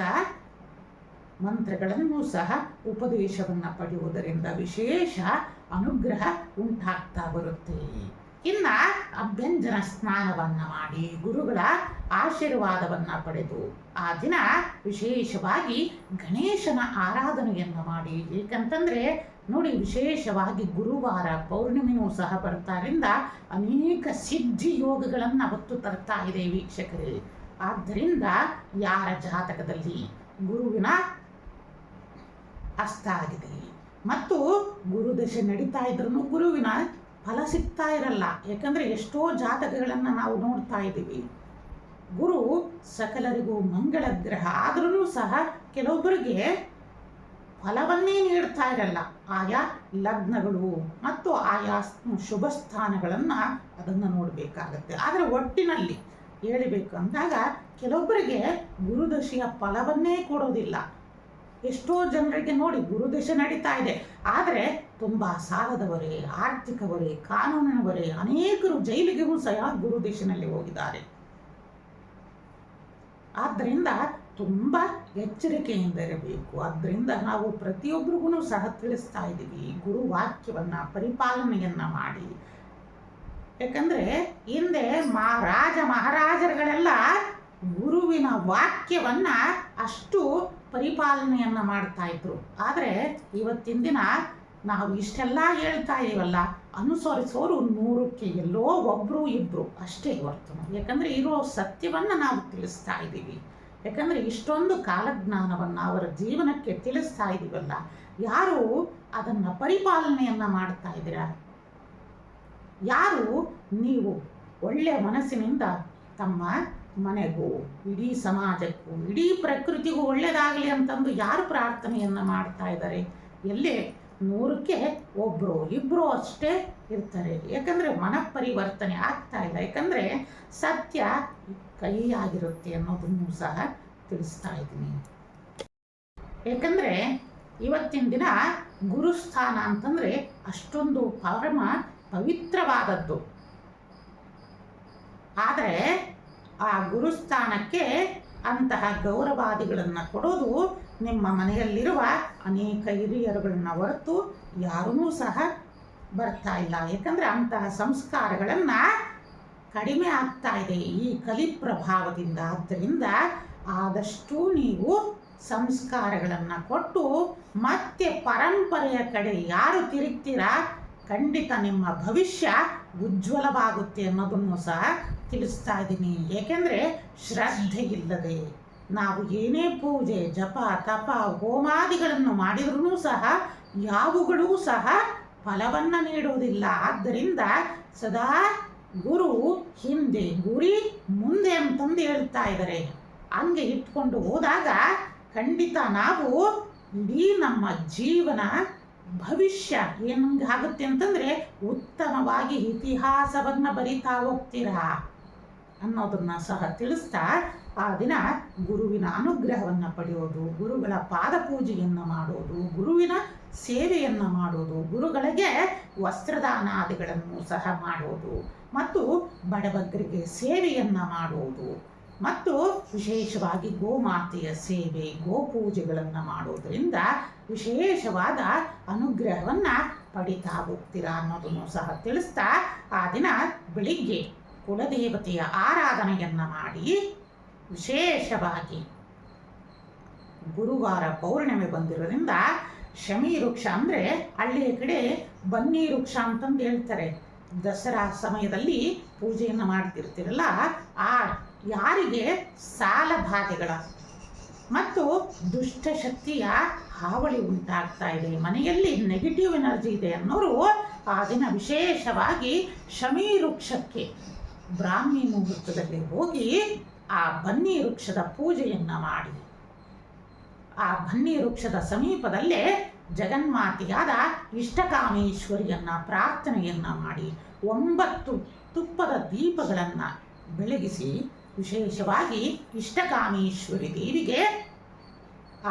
ಮಂತ್ರಗಳನ್ನು ಸಹ ಉಪದೇಶವನ್ನು ಪಡೆಯುವುದರಿಂದ ವಿಶೇಷ ಅನುಗ್ರಹ ಉಂಟಾಗ್ತಾ ಬರುತ್ತೆ. ಇನ್ನು ಅಭ್ಯಂಜನ ಸ್ನಾನವನ್ನು ಮಾಡಿ ಗುರುಗಳ ಆಶೀರ್ವಾದವನ್ನು ಪಡೆದು ಆ ದಿನ ವಿಶೇಷವಾಗಿ ಗಣೇಶನ ಆರಾಧನೆಯನ್ನು ಮಾಡಿ, ಏಕೆಂತಂದರೆ ನೋಡಿ ವಿಶೇಷವಾಗಿ ಗುರುವಾರ ಪೌರ್ಣಿಮೆಯೂ ಸಹ ಬರ್ತಾರಿಂದ ಅನೇಕ ಸಿದ್ಧಿ ಯೋಗಗಳನ್ನು ಅವತ್ತು ತರ್ತಾ ಇದೆ ವೀಕ್ಷಕರೇ. ಆದ್ದರಿಂದ ಯಾರ ಜಾತಕದಲ್ಲಿ ಗುರುವಿನ ಅಸ್ತ ಆಗಿದೆ. ಮತ್ತು ಗುರುದಶೆ ನಡೀತಾ ಇದ್ರೂ ಗುರುವಿನ ಫಲ ಸಿಗ್ತಾ ಇರಲ್ಲ. ಯಾಕಂದರೆ ಎಷ್ಟೋ ಜಾತಕಗಳನ್ನು ನಾವು ನೋಡ್ತಾ ಇದ್ದೀವಿ. ಗುರು ಸಕಲರಿಗೂ ಮಂಗಳ ಗ್ರಹ ಆದ್ರೂ ಸಹ ಕೆಲವೊಬ್ಬರಿಗೆ ಫಲವನ್ನೇ ನೀಡ್ತಾ ಇರಲ್ಲ. ಆಯಾ ಲಗ್ನಗಳು ಮತ್ತು ಆಯಾ ಶುಭ ಸ್ಥಾನಗಳನ್ನು ಅದನ್ನು ನೋಡಬೇಕಾಗತ್ತೆ. ಆದರೆ ಒಟ್ಟಿನಲ್ಲಿ ಹೇಳಬೇಕು ಅಂದಾಗ ಕೆಲವೊಬ್ಬರಿಗೆ ಗುರುದಶೆಯ ಫಲವನ್ನೇ ಕೊಡೋದಿಲ್ಲ. ಎಷ್ಟೋ ಜನರಿಗೆ ನೋಡಿ ಗುರುದಶೆ ನಡೀತಾ ಇದೆ, ಆದರೆ ತುಂಬ ಸಾಲದವರೇ, ಆರ್ಥಿಕವರೇ, ಕಾನೂನಿನವರೇ, ಅನೇಕರು ಜೈಲಿಗೆಗೂ ಸಹ ಗುರುದಶೆನಲ್ಲಿ ಹೋಗಿದ್ದಾರೆ. ಆದ್ದರಿಂದ ತುಂಬ ಎಚ್ಚರಿಕೆಯಿಂದ ಇರಬೇಕು. ಆದ್ದರಿಂದ ನಾವು ಪ್ರತಿಯೊಬ್ಬರಿಗೂ ಸಹ ತಿಳಿಸ್ತಾ ಇದ್ದೀವಿ, ಗುರು ವಾಕ್ಯವನ್ನು ಪರಿಪಾಲನೆಯನ್ನು ಮಾಡಿ. ಯಾಕಂದರೆ ಹಿಂದೆ ಮಹಾರಾಜರುಗಳೆಲ್ಲ ಗುರುವಿನ ವಾಕ್ಯವನ್ನು ಅಷ್ಟು ಪರಿಪಾಲನೆಯನ್ನು ಮಾಡ್ತಾ ಇದ್ರು. ಆದರೆ ಇವತ್ತಿನ ದಿನ ನಾವು ಇಷ್ಟೆಲ್ಲ ಹೇಳ್ತಾ ಇದ್ದೀವಲ್ಲ, ಅನುಸರಿಸೋರು 100ಕ್ಕೆ ಎಲ್ಲೋ ಒಬ್ಬರು ಇಬ್ಬರು ಅಷ್ಟೇ ಹೊರತು. ಯಾಕಂದರೆ ಇರೋ ಸತ್ಯವನ್ನು ನಾವು ತಿಳಿಸ್ತಾ ಇದ್ದೀವಿ. ಯಾಕಂದರೆ ಇಷ್ಟೊಂದು ಕಾಲಜ್ಞಾನವನ್ನು ಅವರ ಜೀವನಕ್ಕೆ ತಿಳಿಸ್ತಾ ಇದ್ದೀವಲ್ಲ, ಯಾರು ಅದನ್ನು ಪರಿಪಾಲನೆಯನ್ನು ಮಾಡ್ತಾ ಇದ್ದೀರಾ? ಯಾರು ನೀವು ಒಳ್ಳೆಯ ಮನಸ್ಸಿನಿಂದ ತಮ್ಮ ಮನೆಗೂ, ಇಡೀ ಸಮಾಜಕ್ಕೂ, ಇಡೀ ಪ್ರಕೃತಿಗೂ ಒಳ್ಳೆಯದಾಗಲಿ ಅಂತಂದು ಯಾರು ಪ್ರಾರ್ಥನೆಯನ್ನು ಮಾಡ್ತಾ ಇದ್ದಾರೆ? ಎಲ್ಲೇ 100ಕ್ಕೆ ಒಬ್ಬರು ಇಬ್ಬರು ಅಷ್ಟೇ ಇರ್ತಾರೆ. ಯಾಕಂದರೆ ಮನಪರಿವರ್ತನೆ ಆಗ್ತಾ ಇಲ್ಲ. ಯಾಕಂದರೆ ಸತ್ಯ ಕೈಯಾಗಿರುತ್ತೆ ಅನ್ನೋದನ್ನು ಸಹ ತಿಳಿಸ್ತಾ ಇದ್ದೀನಿ. ಯಾಕಂದರೆ ಇವತ್ತಿನ ದಿನ ಗುರುಸ್ಥಾನ ಅಂತಂದರೆ ಅಷ್ಟೊಂದು ಪರಮ ಪವಿತ್ರವಾದದ್ದು. ಆದರೆ ಆ ಗುರುಸ್ಥಾನಕ್ಕೆ ಅಂತಹ ಗೌರವಾದಿಗಳನ್ನು ಕೊಡೋದು ನಿಮ್ಮ ಮನೆಯಲ್ಲಿರುವ ಅನೇಕ ಹಿರಿಯರುಗಳನ್ನ ಹೊರತು ಯಾರೂ ಸಹ ಬರ್ತಾ ಇಲ್ಲ. ಯಾಕಂದರೆ ಅಂತಹ ಸಂಸ್ಕಾರಗಳನ್ನು ಕಡಿಮೆ ಆಗ್ತಾ ಇದೆ ಈ ಕಲಿ ಪ್ರಭಾವದಿಂದ. ಆದ್ದರಿಂದ ಆದಷ್ಟು ನೀವು ಸಂಸ್ಕಾರಗಳನ್ನು ಕೊಟ್ಟು ಮತ್ತೆ ಪರಂಪರೆಯ ಕಡೆ ಯಾರು ತಿರುಗ್ತೀರಾ, ಖಂಡಿತ ನಿಮ್ಮ ಭವಿಷ್ಯ ಉಜ್ವಲವಾಗುತ್ತೆ ಅನ್ನೋದನ್ನು ಸಹ ತಿಳಿಸ್ತಾ ಇದ್ದೀನಿ. ಏಕೆಂದರೆ ಶ್ರದ್ಧೆ ಇಲ್ಲದೆ ನಾವು ಏನೇ ಪೂಜೆ, ಜಪ, ತಪ, ಹೋಮಾದಿಗಳನ್ನು ಮಾಡಿದ್ರೂ ಸಹ ಯಾವುಗಳೂ ಸಹ ಫಲವನ್ನು ನೀಡೋದಿಲ್ಲ. ಆದ್ದರಿಂದ ಸದಾ ಗುರು ಹಿಂದೆ, ಗುರಿ ಮುಂದೆ ಅಂತಂದು ಹೇಳ್ತಾ ಇದ್ದಾರೆ. ಹಂಗೆ ಇಟ್ಕೊಂಡು ಹೋದಾಗ ಖಂಡಿತ ನಾವು ಇಡೀ ನಮ್ಮ ಜೀವನ ಭವಿಷ್ಯ ಏನಾಗುತ್ತೆ ಅಂತಂದರೆ ಉತ್ತಮವಾಗಿ ಇತಿಹಾಸವನ್ನು ಬರಿತಾ ಹೋಗ್ತೀರಾ ಅನ್ನೋದನ್ನು ಸಹ ತಿಳಿಸ್ತಾ, ಆ ದಿನ ಗುರುವಿನ ಅನುಗ್ರಹವನ್ನು ಪಡೆಯೋದು, ಗುರುಗಳ ಪಾದಪೂಜೆಯನ್ನು ಮಾಡೋದು, ಗುರುವಿನ ಸೇವೆಯನ್ನು ಮಾಡೋದು, ಗುರುಗಳಿಗೆ ವಸ್ತ್ರದಾನಾದಿಗಳನ್ನು ಸಹ ಮಾಡೋದು, ಮತ್ತು ಬಡಬಗ್ಗರಿಗೆ ಸೇವೆಯನ್ನು ಮಾಡೋದು, ಮತ್ತು ವಿಶೇಷವಾಗಿ ಗೋಮಾತೆಯ ಸೇವೆ, ಗೋಪೂಜೆಗಳನ್ನು ಮಾಡೋದರಿಂದ ವಿಶೇಷವಾದ ಅನುಗ್ರಹವನ್ನು ಪಡಿತಾ ಹೋಗ್ತೀರಾ ಅನ್ನೋದನ್ನು ಸಹ ತಿಳಿಸ್ತಾ, ಆ ದಿನ ಬೆಳಿಗ್ಗೆ ಕುಲದೇವತೆಯ ಆರಾಧನೆಯನ್ನು ಮಾಡಿ, ವಿಶೇಷವಾಗಿ ಗುರುವಾರ ಪೌರ್ಣಿಮೆ ಬಂದಿರೋದ್ರಿಂದ ಶಮಿ ವೃಕ್ಷ ಅಂದರೆ ಹಳ್ಳಿಯ ಕಡೆ ಬನ್ನಿ ವೃಕ್ಷ ಅಂತಂದು ಹೇಳ್ತಾರೆ. ದಸರಾ ಸಮಯದಲ್ಲಿ ಪೂಜೆಯನ್ನು ಮಾಡ್ತಿರ್ತೀರಲ್ಲ, ಆ ಯಾರಿಗೆ ಸಾಲ ಬಾಧೆಗಳ ಮತ್ತು ದುಷ್ಟಶಕ್ತಿಯ ಹಾವಳಿ ಉಂಟಾಗ್ತಾ ಇದೆ, ಮನೆಯಲ್ಲಿ ನೆಗೆಟಿವ್ ಎನರ್ಜಿ ಇದೆ ಅನ್ನೋರು ಆ ದಿನ ವಿಶೇಷವಾಗಿ ಶಮಿ ವೃಕ್ಷಕ್ಕೆ ಬ್ರಾಹ್ಮಿ ಮುಹೂರ್ತದಲ್ಲಿ ಹೋಗಿ ಆ ಬನ್ನಿ ವೃಕ್ಷದ ಪೂಜೆಯನ್ನು ಮಾಡಿ, ಆ ಬನ್ನಿ ವೃಕ್ಷದ ಸಮೀಪದಲ್ಲೇ ಜಗನ್ಮಾತೆಯಾದ ಇಷ್ಟಕಾಮೇಶ್ವರಿಯನ್ನು ಪ್ರಾರ್ಥನೆಯನ್ನು ಮಾಡಿ 9 ತುಪ್ಪದ ದೀಪಗಳನ್ನು ಬೆಳಗಿಸಿ, ವಿಶೇಷವಾಗಿ ಇಷ್ಟಕಾಮೇಶ್ವರಿ ದೇವಿಗೆ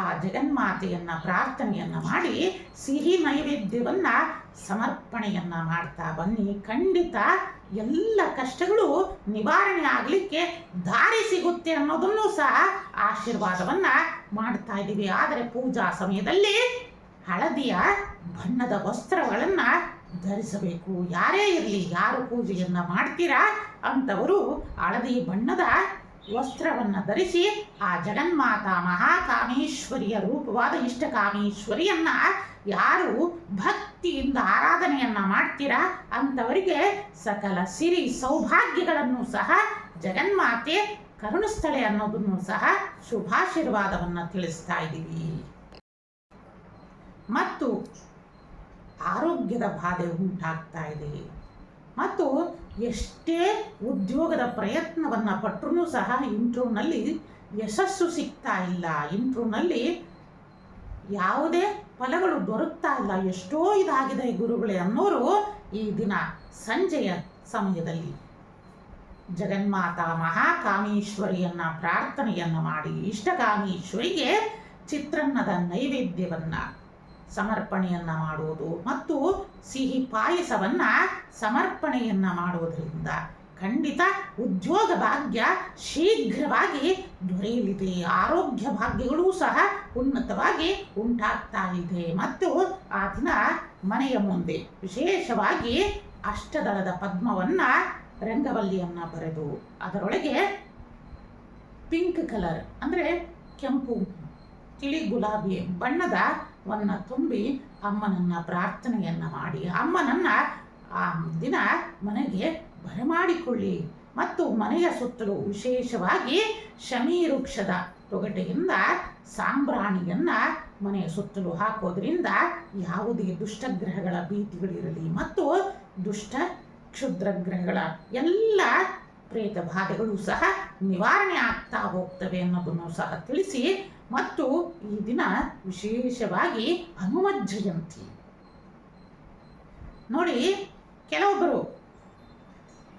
ಆ ಜಗನ್ಮಾತೆಯನ್ನು ಪ್ರಾರ್ಥನೆಯನ್ನು ಮಾಡಿ ಸಿಹಿ ನೈವೇದ್ಯವನ್ನು ಸಮರ್ಪಣೆಯನ್ನು ಮಾಡ್ತಾ ಬನ್ನಿ. ಖಂಡಿತ ಎಲ್ಲ ಕಷ್ಟಗಳು ನಿವಾರಣೆ ಆಗಲಿಕ್ಕೆ ದಾರಿ ಸಿಗುತ್ತೆ ಅನ್ನೋದನ್ನು ಸಹ ಆಶೀರ್ವಾದವನ್ನು ಮಾಡ್ತಾ ಇದ್ದೀವಿ. ಆದರೆ ಪೂಜಾ ಸಮಯದಲ್ಲಿ ಹಳದಿಯ ಬಣ್ಣದ ವಸ್ತ್ರಗಳನ್ನು ಧರಿಸಬೇಕು. ಯಾರೇ ಇರಲಿ, ಯಾರು ಪೂಜೆಯನ್ನು ಮಾಡ್ತೀರಾ ಅಂಥವರು ಹಳದಿ ಬಣ್ಣದ ವಸ್ತ್ರವನ್ನು ಧರಿಸಿ ಆ ಜಗನ್ಮಾತಾ ಮಹಾಕಾಮೇಶ್ವರಿಯ ರೂಪವಾದ ಇಷ್ಟಕಾಮೇಶ್ವರಿಯನ್ನು ಯಾರು ಭಕ್ತಿಯಿಂದ ಆರಾಧನೆಯನ್ನು ಮಾಡ್ತೀರಾ ಅಂಥವರಿಗೆ ಸಕಲ ಸಿರಿ ಸೌಭಾಗ್ಯಗಳನ್ನು ಸಹ ಜಗನ್ಮಾತೆ ಕರುಣಿಸ್ತಾಳೆ ಅನ್ನೋದನ್ನು ಸಹ ಶುಭಾಶೀರ್ವಾದವನ್ನು ತಿಳಿಸ್ತಾ ಇದ್ದೀವಿ. ಮತ್ತು ಆರೋಗ್ಯದ ಬಾಧೆ ಉಂಟಾಗ್ತಾ ಇದೆ. ಮತ್ತು ಎಷ್ಟೇ ಉದ್ಯೋಗದ ಪ್ರಯತ್ನವನ್ನು ಪಟ್ಟರೂ ಸಹ ಇಂಟರ್ವ್ಯೂನಲ್ಲಿ ಯಶಸ್ಸು ಸಿಗ್ತಾ ಇಲ್ಲ, ಇಂಟರ್ವ್ಯೂನಲ್ಲಿ ಯಾವುದೇ ಫಲಗಳು ದೊರಕ್ತಾ ಇಲ್ಲ, ಎಷ್ಟೋ ಇದಾಗಿದೆ ಗುರುಗಳೇ ಅನ್ನೋರು ಈ ದಿನ ಸಂಜೆಯ ಸಮಯದಲ್ಲಿ ಜಗನ್ಮಾತಾ ಮಹಾಕಾಮೇಶ್ವರಿಯನ್ನು ಪ್ರಾರ್ಥನೆಯನ್ನು ಮಾಡಿ ಇಷ್ಟಕಾಮೇಶ್ವರಿಗೆ ಚಿತ್ರಾನ್ನದ ನೈವೇದ್ಯವನ್ನು ಸಮರ್ಪಣೆಯನ್ನು ಮಾಡುವುದು ಮತ್ತು ಸಿಹಿ ಪಾಯಸವನ್ನು ಸಮರ್ಪಣೆಯನ್ನು ಮಾಡುವುದರಿಂದ ಖಂಡಿತ ಉದ್ಯೋಗ ಭಾಗ್ಯ ಶೀಘ್ರವಾಗಿ ದೊರೆಯಲಿದೆ. ಆರೋಗ್ಯ ಭಾಗ್ಯಗಳೂ ಸಹ ಉನ್ನತವಾಗಿ ಉಂಟಾಗ್ತಾ ಇದೆ. ಮತ್ತು ಆ ದಿನ ಮನೆಯ ಮುಂದೆ ವಿಶೇಷವಾಗಿ ಅಷ್ಟದಳದ ಪದ್ಮವನ್ನು ರಂಗವಲ್ಲಿಯನ್ನು ಬರೆದು ಅದರೊಳಗೆ ಪಿಂಕ್ ಕಲರ್ ಅಂದರೆ ಕೆಂಪು ತಿಳಿ ಗುಲಾಬಿ ಬಣ್ಣದವನ್ನು ತುಂಬಿ ಅಮ್ಮನನ್ನು ಪ್ರಾರ್ಥನೆಯನ್ನು ಮಾಡಿ ಅಮ್ಮನನ್ನು ಆ ದಿನ ಮನೆಗೆ ಬರಮಾಡಿಕೊಳ್ಳಿ. ಮತ್ತು ಮನೆಯ ಸುತ್ತಲೂ ವಿಶೇಷವಾಗಿ ಶಮಿ ವೃಕ್ಷದ ತೊಗಟೆಯಿಂದ ಸಾಂಬ್ರಾಣಿಯನ್ನು ಮನೆಯ ಸುತ್ತಲೂ ಹಾಕೋದ್ರಿಂದ ಯಾವುದೇ ದುಷ್ಟಗ್ರಹಗಳ ಭೀತಿಗಳಿರಲಿ ಮತ್ತು ದುಷ್ಟ ಕ್ಷುದ್ರ ಗ್ರಹಗಳ ಎಲ್ಲ ಪ್ರೇತ ಬಾಧೆಗಳು ಸಹ ನಿವಾರಣೆ ಆಗ್ತಾ ಹೋಗ್ತವೆ ಅನ್ನೋದನ್ನು ಸಹ ತಿಳಿಸಿ. ಮತ್ತು ಈ ದಿನ ವಿಶೇಷವಾಗಿ ಹನುಮತ್ ಜಯಂತಿ ನೋಡಿ, ಕೆಲವೊಬ್ಬರು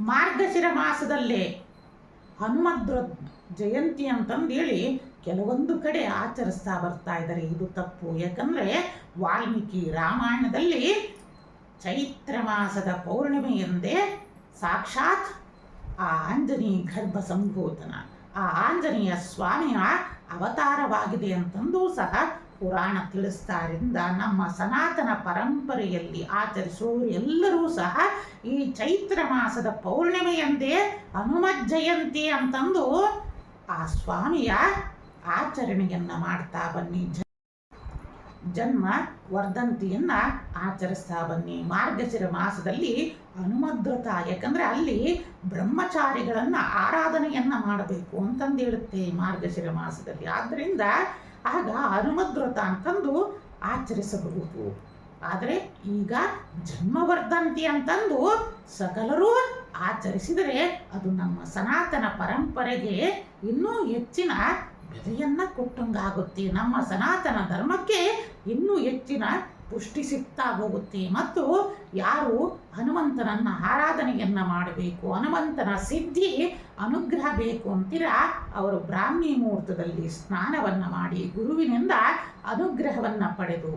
ಮಾರ್ಗಶಿರ ಮಾಸದಲ್ಲೇ ಹನುಮದ್ ಜಯಂತಿ ಅಂತಂದೇಳಿ ಕೆಲವೊಂದು ಕಡೆ ಆಚರಿಸ್ತಾ ಬರ್ತಾ ಇದ್ದಾರೆ. ಇದು ತಪ್ಪು. ಯಾಕಂದರೆ ವಾಲ್ಮೀಕಿ ರಾಮಾಯಣದಲ್ಲಿ ಚೈತ್ರ ಮಾಸದ ಪೌರ್ಣಿಮೆಯಂದೇ ಸಾಕ್ಷಾತ್ ಆ ಆಂಜನೇಯ ಗರ್ಭ ಸಂಭೂತನ ಆ ಆಂಜನೇಯ ಸ್ವಾಮಿಯ ಅವತಾರವಾಗಿದೆ ಅಂತಂದು ಸಹ ಪುರಾಣ ತಿಳಿಸ್ತಾರಿಂದ ನಮ್ಮ ಸನಾತನ ಪರಂಪರೆಯಲ್ಲಿ ಆಚರಿಸುವವರು ಎಲ್ಲರೂ ಸಹ ಈ ಚೈತ್ರ ಮಾಸದ ಪೌರ್ಣಿಮೆಯಂದೇ ಹನುಮತ್ ಜಯಂತಿ ಅಂತಂದು ಆ ಸ್ವಾಮಿಯ ಆಚರಣೆಯನ್ನು ಮಾಡ್ತಾ ಬನ್ನಿ. ಜನ್ಮ ವರ್ಧಂತಿಯನ್ನು ಆಚರಿಸ್ತಾ ಬನ್ನಿ. ಮಾರ್ಗಶಿರ ಮಾಸದಲ್ಲಿ ಹನುಮದ್ವ್ರತ, ಯಾಕಂದರೆ ಅಲ್ಲಿ ಬ್ರಹ್ಮಚಾರಿಗಳನ್ನು ಆರಾಧನೆಯನ್ನು ಮಾಡಬೇಕು ಅಂತಂದು ಹೇಳುತ್ತೆ ಮಾರ್ಗಶಿರ ಮಾಸದಲ್ಲಿ. ಆದ್ದರಿಂದ ಆಗ ಹನುಮದ್ವ್ರತ ಅಂತಂದು ಆಚರಿಸಬಹುದು. ಆದರೆ ಈಗ ಜನ್ಮವರ್ಧಂತಿ ಅಂತಂದು ಸಕಲರೂ ಆಚರಿಸಿದರೆ ಅದು ನಮ್ಮ ಸನಾತನ ಪರಂಪರೆಗೆ ಇನ್ನೂ ಹೆಚ್ಚಿನ ಬೆಲೆಯನ್ನು ಕೊಟ್ಟಂಗಾಗುತ್ತೆ. ನಮ್ಮ ಸನಾತನ ಧರ್ಮಕ್ಕೆ ಇನ್ನೂ ಹೆಚ್ಚಿನ ಪುಷ್ಟಿ ಸಿಗ್ತಾ ಹೋಗುತ್ತೆ. ಮತ್ತು ಯಾರು ಹನುಮಂತನನ್ನು ಆರಾಧನೆಯನ್ನು ಮಾಡಬೇಕು, ಹನುಮಂತನ ಸಿದ್ಧಿ ಅನುಗ್ರಹ ಬೇಕು ಅಂತೀರ, ಅವರು ಬ್ರಾಹ್ಮಿ ಮುಹೂರ್ತದಲ್ಲಿ ಸ್ನಾನವನ್ನು ಮಾಡಿ ಗುರುವಿನಿಂದ ಅನುಗ್ರಹವನ್ನು ಪಡೆದು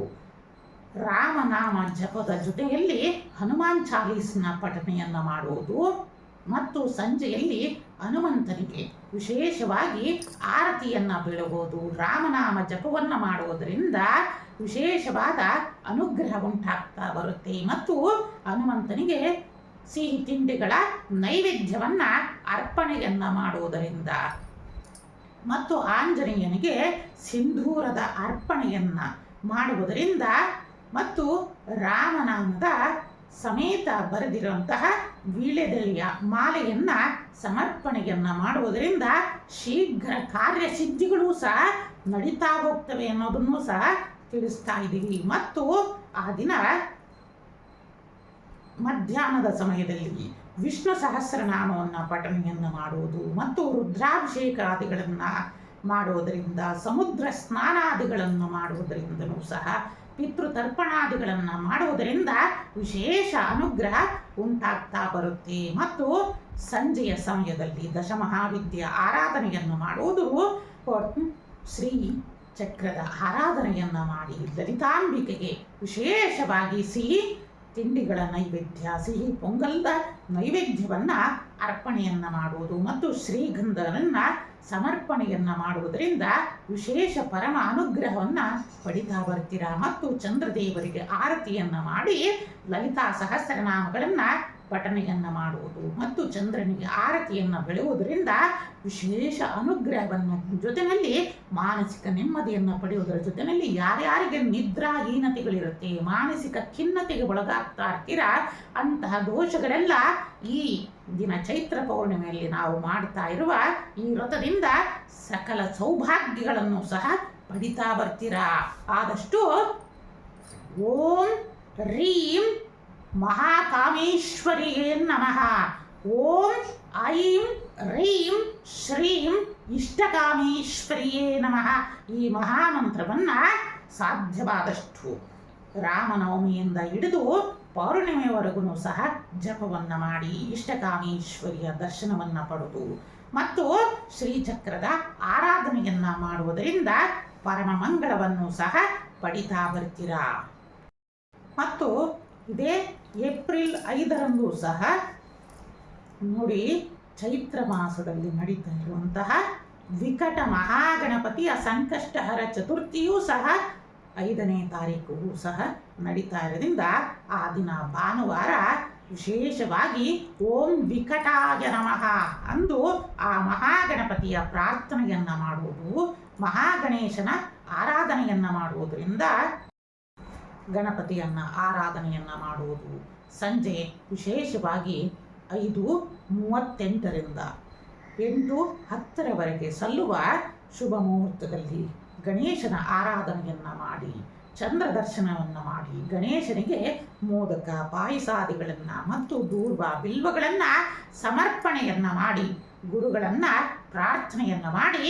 ರಾಮನಾಮ ಜಪದ ಜೊತೆಯಲ್ಲಿ ಹನುಮಾನ್ ಚಾಲೀಸ್ನ ಪಠನೆಯನ್ನು ಮಾಡುವುದು ಮತ್ತು ಸಂಜೆಯಲ್ಲಿ ಹನುಮಂತನಿಗೆ ವಿಶೇಷವಾಗಿ ಆರತಿಯನ್ನು ಬೀಳುವುದು, ರಾಮನಾಮ ಜಪವನ್ನು ಮಾಡುವುದರಿಂದ ವಿಶೇಷವಾದ ಅನುಗ್ರಹ ಉಂಟಾಗ್ತಾ ಬರುತ್ತೆ. ಮತ್ತು ಹನುಮಂತನಿಗೆ ಸಿಹಿ ತಿಂಡಿಗಳ ನೈವೇದ್ಯವನ್ನು ಅರ್ಪಣೆಯನ್ನು ಮಾಡುವುದರಿಂದ ಮತ್ತು ಆಂಜನೇಯನಿಗೆ ಸಿಂಧೂರದ ಅರ್ಪಣೆಯನ್ನು ಮಾಡುವುದರಿಂದ ಮತ್ತು ರಾಮನಾಮದ ಸಮೇತ ಬರೆದಿರುವಂತಹ ವೀಳ್ಯದೆಲೆಯ ಮಾಲೆಯನ್ನು ಸಮರ್ಪಣೆಯನ್ನು ಮಾಡುವುದರಿಂದ ಶೀಘ್ರ ಕಾರ್ಯಸಿದ್ಧಿಗಳು ಸಹ ನಡೀತಾ ಹೋಗ್ತವೆ ಅನ್ನೋದನ್ನು ಸಹ ತಿಳಿಸ್ತಾ ಇದ್ದೀವಿ. ಮತ್ತು ಆ ದಿನ ಮಧ್ಯಾಹ್ನದ ಸಮಯದಲ್ಲಿ ವಿಷ್ಣು ಸಹಸ್ರನಾಮವನ್ನು ಪಠಣೆಯನ್ನು ಮಾಡುವುದು ಮತ್ತು ರುದ್ರಾಭಿಷೇಕಾದಿಗಳನ್ನು ಮಾಡುವುದರಿಂದ, ಸಮುದ್ರ ಸ್ನಾನಾದಿಗಳನ್ನು ಮಾಡುವುದರಿಂದಲೂ ಸಹ, ಪಿತೃತರ್ಪಣಾದಿಗಳನ್ನು ಮಾಡುವುದರಿಂದ ವಿಶೇಷ ಅನುಗ್ರಹ ಉಂಟಾಗ್ತಾ ಬರುತ್ತೆ. ಮತ್ತು ಸಂಜೆಯ ಸಮಯದಲ್ಲಿ ದಶಮಹಾವಿದ್ಯೆ ಆರಾಧನೆಯನ್ನು ಮಾಡುವುದು, ಶ್ರೀ ಚಕ್ರದ ಆರಾಧನೆಯನ್ನು ಮಾಡಿ ಲಲಿತಾಂಬಿಕೆಗೆ ವಿಶೇಷವಾಗಿ ಸಿಹಿ ತಿಂಡಿಗಳ ನೈವೇದ್ಯ, ಸಿಹಿ ಪೊಂಗಲ್ದ ನೈವೇದ್ಯವನ್ನು ಅರ್ಪಣೆಯನ್ನು ಮಾಡುವುದು ಮತ್ತು ಶ್ರೀಗಂಧವನ್ನು ಸಮರ್ಪಣೆಯನ್ನು ಮಾಡುವುದರಿಂದ ವಿಶೇಷ ಪರಮ ಅನುಗ್ರಹವನ್ನು ಪಡಿತಾ ಬರ್ತೀರಾ. ಮತ್ತು ಚಂದ್ರದೇವರಿಗೆ ಆರತಿಯನ್ನು ಮಾಡಿ ಲಲಿತಾ ಸಹಸ್ರನಾಮಗಳನ್ನು ಪಠನೆಯನ್ನು ಮಾಡುವುದು ಮತ್ತು ಚಂದ್ರನಿಗೆ ಆರತಿಯನ್ನು ಬೆಳೆಯುವುದರಿಂದ ವಿಶೇಷ ಅನುಗ್ರಹವನ್ನು ಜೊತೆಯಲ್ಲಿ ಮಾನಸಿಕ ನೆಮ್ಮದಿಯನ್ನು ಪಡೆಯುವುದರ ಜೊತೆಯಲ್ಲಿ ಯಾರ್ಯಾರಿಗೆ ನಿದ್ರಾಹೀನತೆಗಳಿರುತ್ತೆ, ಮಾನಸಿಕ ಖಿನ್ನತೆಗೆ ಒಳಗಾಗ್ತಾ ಇರ್ತೀರ, ಅಂತಹ ದೋಷಗಳೆಲ್ಲ ಈ ದಿನ ಚೈತ್ರ ಪೌರ್ಣಿಮೆಯಲ್ಲಿ ನಾವು ಮಾಡ್ತಾ ಇರುವ ಈ ವ್ರತದಿಂದ ಸಕಲ ಸೌಭಾಗ್ಯಗಳನ್ನು ಸಹ ಪಡಿತಾ ಬರ್ತೀರಾ. ಆದಷ್ಟು ಓಂ ರೀಂ ಮಹಾಕಾಮೇಶ್ವರಿಯೇ ನಮಃ. ಓಂ ಐಂ ರೀಂ ಶ್ರೀಂ ಇಷ್ಟಕಾಮೇಶ್ವರಿಯೇ ನಮಃ. ಈ ಮಹಾಮಂತ್ರವನ್ನು ಸಾಧ್ಯವಾದಷ್ಟು ರಾಮನವಮಿಯಿಂದ ಹಿಡಿದು ಪೌರ್ಣಿಮೆಯವರೆಗೂ ಸಹ ಜಪವನ್ನು ಮಾಡಿ ಇಷ್ಟಕಾಮೇಶ್ವರಿಯ ದರ್ಶನವನ್ನು ಪಡೆದು ಮತ್ತು ಶ್ರೀಚಕ್ರದ ಆರಾಧನೆಯನ್ನು ಮಾಡುವುದರಿಂದ ಪರಮ ಮಂಗಳವನ್ನು ಸಹ ಪಡಿತಾ ಬರ್ತೀರಾ. ಮತ್ತು ಇದೇ ಏಪ್ರಿಲ್ 5ರಂದು ಸಹ ನೋಡಿ ಚೈತ್ರ ಮಾಸದಲ್ಲಿ ನಡೀತಾ ಇರುವಂತಹ ವಿಕಟ ಮಹಾಗಣಪತಿಯ ಸಂಕಷ್ಟಹರ ಚತುರ್ಥಿಯೂ ಸಹ 5ನೇ ತಾರೀಕು ಸಹ ನಡೀತಾ ಇರೋದ್ರಿಂದ ಆ ದಿನ ಭಾನುವಾರ ವಿಶೇಷವಾಗಿ ಓಂ ವಿಕಟಾಯ ನಮಃ ಅಂದು ಆ ಮಹಾಗಣಪತಿಯ ಪ್ರಾರ್ಥನೆಯನ್ನು ಮಾಡುವುದು, ಮಹಾಗಣೇಶನ ಆರಾಧನೆಯನ್ನು ಮಾಡುವುದರಿಂದ ಗಣಪತಿಯನ್ನು ಆರಾಧನೆಯನ್ನು ಮಾಡುವುದು ಸಂಜೆ ವಿಶೇಷವಾಗಿ 5:38ರಿಂದ 8:10ರವರೆಗೆ ಸಲ್ಲುವ ಶುಭ ಮುಹೂರ್ತದಲ್ಲಿ ಗಣೇಶನ ಆರಾಧನೆಯನ್ನು ಮಾಡಿ ಚಂದ್ರ ದರ್ಶನವನ್ನು ಮಾಡಿ ಗಣೇಶನಿಗೆ ಮೋದಕ ಪಾಯಸಾದಿಗಳನ್ನು ಮತ್ತು ದೂರ್ವ ಬಿಲ್ವಗಳನ್ನು ಸಮರ್ಪಣೆಯನ್ನು ಮಾಡಿ ಗುರುಗಳನ್ನು ಪ್ರಾರ್ಥನೆಯನ್ನು ಮಾಡಿ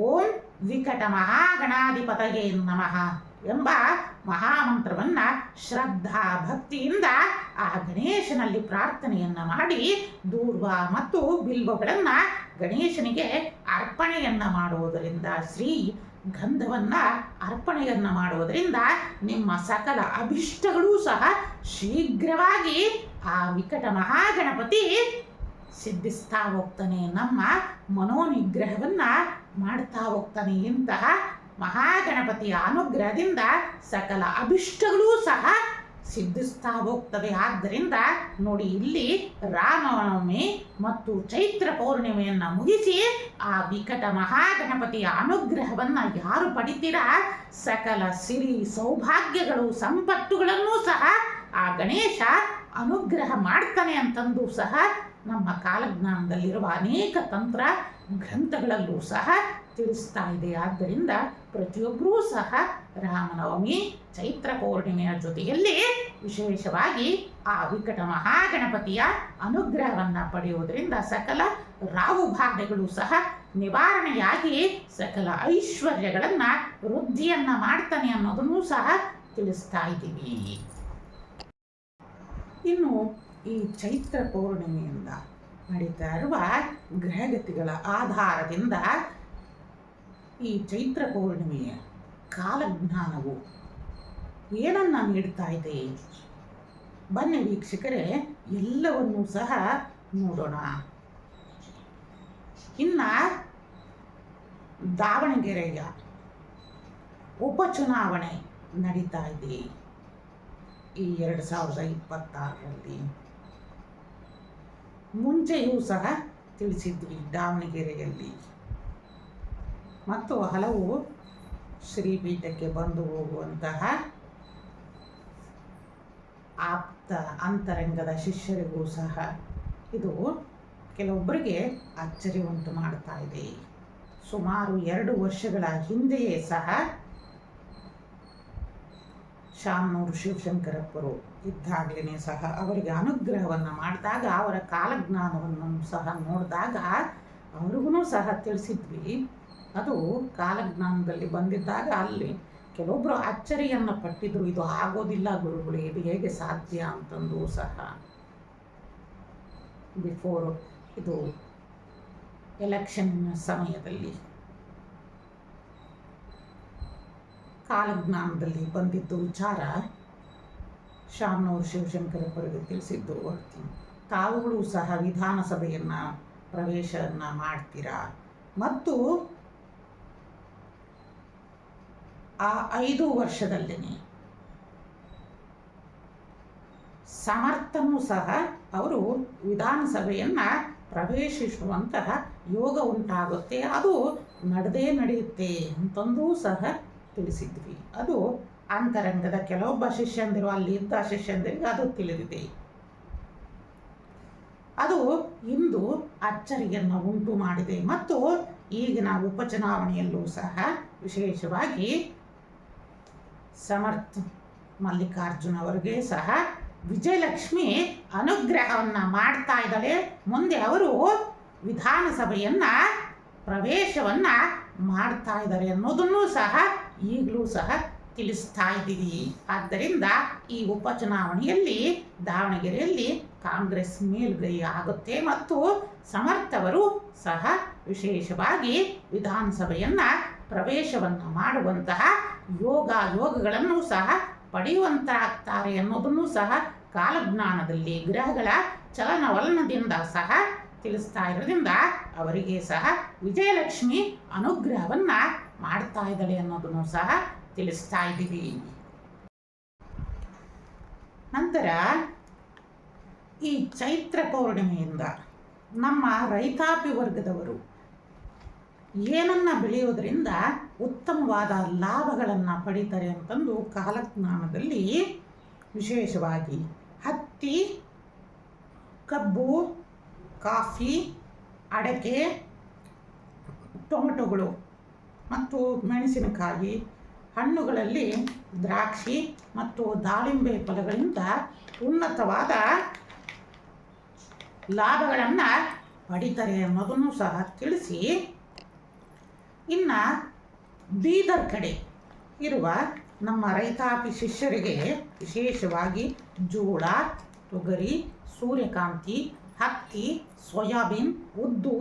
ಓಂ ವಿಕಟ ಮಹಾಗಣಾಧಿಪತಯೇ ನಮಃ ಎಂಬ ಮಹಾಮಂತ್ರವನ್ನು ಶ್ರದ್ಧಾ ಭಕ್ತಿಯಿಂದ ಆ ಗಣೇಶನಲ್ಲಿ ಪ್ರಾರ್ಥನೆಯನ್ನು ಮಾಡಿ ದೂರ್ವ ಮತ್ತು ಬಿಲ್ವಗಳನ್ನು ಗಣೇಶನಿಗೆ ಅರ್ಪಣೆಯನ್ನು ಮಾಡುವುದರಿಂದ ಶ್ರೀ ಗಂಧವನ್ನು ಅರ್ಪಣೆಯನ್ನು ಮಾಡುವುದರಿಂದ ನಿಮ್ಮ ಸಕಲ ಅಭಿಷ್ಟಗಳೂ ಸಹ ಶೀಘ್ರವಾಗಿ ಆ ವಿಕಟ ಮಹಾಗಣಪತಿ ಸಿದ್ಧಿಸ್ತಾ ಹೋಗ್ತಾನೆ, ನಮ್ಮ ಮನೋನಿಗ್ರಹವನ್ನು ಮಾಡ್ತಾ ಹೋಗ್ತಾನೆ. ಇಂತಹ ಮಹಾಗಣಪತಿಯ ಅನುಗ್ರಹದಿಂದ ಸಕಲ ಅಭಿಷ್ಟಗಳೂ ಸಹ ಸಿದ್ಧಿಸ್ತಾ ಹೋಗ್ತವೆ. ಆದ್ದರಿಂದ ನೋಡಿ, ಇಲ್ಲಿ ರಾಮನವಮಿ ಮತ್ತು ಚೈತ್ರ ಪೌರ್ಣಿಮೆಯನ್ನು ಮುಗಿಸಿ ಆ ವಿಕಟ ಮಹಾಗಣಪತಿಯ ಅನುಗ್ರಹವನ್ನು ಯಾರು ಪಡಿತೀರಾ, ಸಕಲ ಸಿರಿ ಸೌಭಾಗ್ಯಗಳು ಸಂಪತ್ತುಗಳನ್ನೂ ಸಹ ಆ ಗಣೇಶ ಅನುಗ್ರಹ ಮಾಡ್ತಾನೆ ಅಂತಂದು ಸಹ ನಮ್ಮ ಕಾಲಜ್ಞಾನದಲ್ಲಿರುವ ಅನೇಕ ತಂತ್ರ ಗ್ರಂಥಗಳಲ್ಲೂ ಸಹ ತಿಳಿಸ್ತಾ ಇದೆ. ಆದ್ದರಿಂದ ಪ್ರತಿಯೊಬ್ಬರೂ ಸಹ ರಾಮನವಮಿ ಚೈತ್ರ ಪೌರ್ಣಿಮೆಯ ಜೊತೆಯಲ್ಲಿ ವಿಶೇಷವಾಗಿ ಆ ವಿಕಟ ಮಹಾಗಣಪತಿಯ ಅನುಗ್ರಹವನ್ನು ಪಡೆಯುವುದರಿಂದ ಸಕಲ ರಾಹುಬಾಧೆಗಳು ಸಹ ನಿವಾರಣೆಯಾಗಿ ಸಕಲ ಐಶ್ವರ್ಯಗಳನ್ನು ವೃದ್ಧಿಯನ್ನು ಮಾಡ್ತಾನೆ ಅನ್ನೋದನ್ನು ಸಹ ತಿಳಿಸ್ತಾ ಇದ್ದೀವಿ. ಇನ್ನು ಈ ಚೈತ್ರ ಪೌರ್ಣಿಮೆಯಿಂದ ನಡೀತಾ ಇರುವ ಗ್ರಹಗತಿಗಳ ಆಧಾರದಿಂದ ಈ ಚೈತ್ರ ಪೌರ್ಣಿಮೆಯ ಕಾಲಜ್ಞಾನವು ಏನನ್ನ ನೀಡ್ತಾ ಇದೆ, ಬನ್ನಿ ವೀಕ್ಷಕರೇ, ಎಲ್ಲವನ್ನೂ ಸಹ ನೋಡೋಣ. ಇನ್ನು ದಾವಣಗೆರೆಯ ಉಪಚುನಾವಣೆ ನಡೀತಾ ಇದೆ ಈ 2026ರಲ್ಲಿ. ಮುಂಚೆಯೂ ಸಹ ತಿಳಿಸಿದ್ವಿ ದಾವಣಗೆರೆಯಲ್ಲಿ ಮತ್ತು ಹಲವು ಶ್ರೀಪೀಠಕ್ಕೆ ಬಂದು ಹೋಗುವಂತಹ ಆಪ್ತ ಅಂತರಂಗದ ಶಿಷ್ಯರಿಗೂ ಸಹ ಇದು ಕೆಲವೊಬ್ಬರಿಗೆ ಅಚ್ಚರಿ ಉಂಟು ಮಾಡ್ತಾ ಇದೆ. ಸುಮಾರು 2 ವರ್ಷಗಳ ಹಿಂದೆಯೇ ಸಹ ಶಾಮನೂರು ಶಿವಶಂಕರಪ್ಪರು ಇದ್ದಾಗಲೇ ಸಹ ಅವರಿಗೆ ಅನುಗ್ರಹವನ್ನು ಮಾಡಿದಾಗ ಅವರ ಕಾಲಜ್ಞಾನವನ್ನು ಸಹ ನೋಡಿದಾಗ ಅವ್ರಿಗೂ ಸಹ ತಿಳಿಸಿದ್ವಿ. ಅದು ಕಾಲಜ್ಞಾನದಲ್ಲಿ ಬಂದಿದ್ದಾಗ ಅಲ್ಲಿ ಕೆಲವೊಬ್ಬರು ಅಚ್ಚರಿಯನ್ನು ಪಟ್ಟಿದ್ರು, ಇದು ಆಗೋದಿಲ್ಲ ಗುರುಗಳೇ, ಇದು ಹೇಗೆ ಸಾಧ್ಯ ಅಂತಂದು ಸಹ. ಬಿಫೋರ್ ಇದು ಎಲೆಕ್ಷನ್ ಸಮಯದಲ್ಲಿ ಕಾಲಜ್ಞಾನದಲ್ಲಿ ಬಂದಿದ್ದು ವಿಚಾರ ಶಾಮನೂರು ಶಿವಶಂಕರಪ್ಪರಿಗೆ ತಿಳಿಸಿದ್ದು. ತಾವುಗಳು ಸಹ ವಿಧಾನಸಭೆಯನ್ನು ಪ್ರವೇಶವನ್ನು ಮಾಡ್ತೀರಾ ಮತ್ತು ಆ 5 ವರ್ಷದಲ್ಲೇ ಸಮರ್ಥನೂ ಸಹ ಅವರು ವಿಧಾನಸಭೆಯನ್ನು ಪ್ರವೇಶಿಸುವಂತಹ ಯೋಗ ಉಂಟಾಗುತ್ತೆ, ಅದು ನಡೆಯುತ್ತೆ ಅಂತಂದೂ ಸಹ ತಿಳಿಸಿದ್ವಿ. ಅದು ಅಂತರಂಗದ ಕೆಲವೊಬ್ಬ ಶಿಷ್ಯಂದಿರು, ಅಲ್ಲಿ ಇದ್ದ ಶಿಷ್ಯಂದಿರಿಗೆ ಅದು ತಿಳಿದಿದೆ. ಅದು ಇಂದು ಅಚ್ಚರಿಯನ್ನು ಉಂಟು ಮಾಡಿದೆ ಮತ್ತು ಈಗಿನ ಉಪಚುನಾವಣೆಯಲ್ಲೂ ಸಹ ವಿಶೇಷವಾಗಿ ಸಮರ್ಥ ಮಲ್ಲಿಕಾರ್ಜುನ ಅವರಿಗೆ ಸಹ ವಿಜಯಲಕ್ಷ್ಮಿ ಅನುಗ್ರಹವನ್ನು ಮಾಡ್ತಾ ಇದ್ದಾಳೆ. ಮುಂದೆ ಅವರು ವಿಧಾನಸಭೆಯನ್ನು ಪ್ರವೇಶವನ್ನು ಮಾಡ್ತಾ ಇದ್ದಾರೆ ಅನ್ನೋದನ್ನು ಸಹ ಈಗಲೂ ಸಹ ತಿಳಿಸ್ತಾ ಇದ್ದೀವಿ. ಆದ್ದರಿಂದ ಈ ಉಪಚುನಾವಣೆಯಲ್ಲಿ ದಾವಣಗೆರೆಯಲ್ಲಿ ಕಾಂಗ್ರೆಸ್ ಮೇಲುಗೈ ಆಗುತ್ತೆ ಮತ್ತು ಸಮರ್ಥವರು ಸಹ ವಿಶೇಷವಾಗಿ ವಿಧಾನಸಭೆಯನ್ನು ಪ್ರವೇಶವನ್ನು ಮಾಡುವಂತಹ ಯೋಗಗಳನ್ನು ಸಹ ಪಡೆಯುವಂತಾಗ್ತಾರೆ ಅನ್ನೋದನ್ನು ಸಹ ಕಾಲಜ್ಞಾನದಲ್ಲಿ ಗ್ರಹಗಳ ಚಲನವಲನದಿಂದ ಸಹ ತಿಳಿಸ್ತಾ ಇರೋದ್ರಿಂದ ಅವರಿಗೆ ಸಹ ವಿಜಯಲಕ್ಷ್ಮಿ ಅನುಗ್ರಹವನ್ನು ಮಾಡ್ತಾ ಇದ್ದಾಳೆ ಅನ್ನೋದನ್ನು ಸಹ ತಿಳಿಸ್ತಾ ಇದ್ದೀವಿ. ನಂತರ ಈ ಚೈತ್ರ ಪೌರ್ಣಿಮೆಯಿಂದ ನಮ್ಮ ರೈತಾಪಿ ವರ್ಗದವರು ಏನನ್ನು ಬೆಳೆಯೋದರಿಂದ ಉತ್ತಮವಾದ ಲಾಭಗಳನ್ನು ಪಡೀತಾರೆ ಅಂತಂದು ಕಾಲಜ್ಞಾನದಲ್ಲಿ ವಿಶೇಷವಾಗಿ ಹತ್ತಿ, ಕಬ್ಬು, ಕಾಫಿ, ಅಡಕೆ, ಟೊಮೆಟೊಗಳು ಮತ್ತು ಮೆಣಸಿನಕಾಯಿ, ಹಣ್ಣುಗಳಲ್ಲಿ ದ್ರಾಕ್ಷಿ ಮತ್ತು ದಾಳಿಂಬೆ ಫಲಗಳಿಂದ ಉನ್ನತವಾದ ಲಾಭಗಳನ್ನು ಪಡಿತಾರೆ ಅನ್ನೋದನ್ನು ಸಹ ತಿಳಿಸಿ, ಇನ್ನು ಬೀದರ್ ಕಡೆ ಇರುವ ನಮ್ಮ ರೈತಾಪಿ ಶಿಷ್ಯರಿಗೆ ವಿಶೇಷವಾಗಿ ಜೋಳ, ತೊಗರಿ, ಸೂರ್ಯಕಾಂತಿ, ಹತ್ತಿ, ಸೋಯಾಬೀನ್, ಉದ್ದು,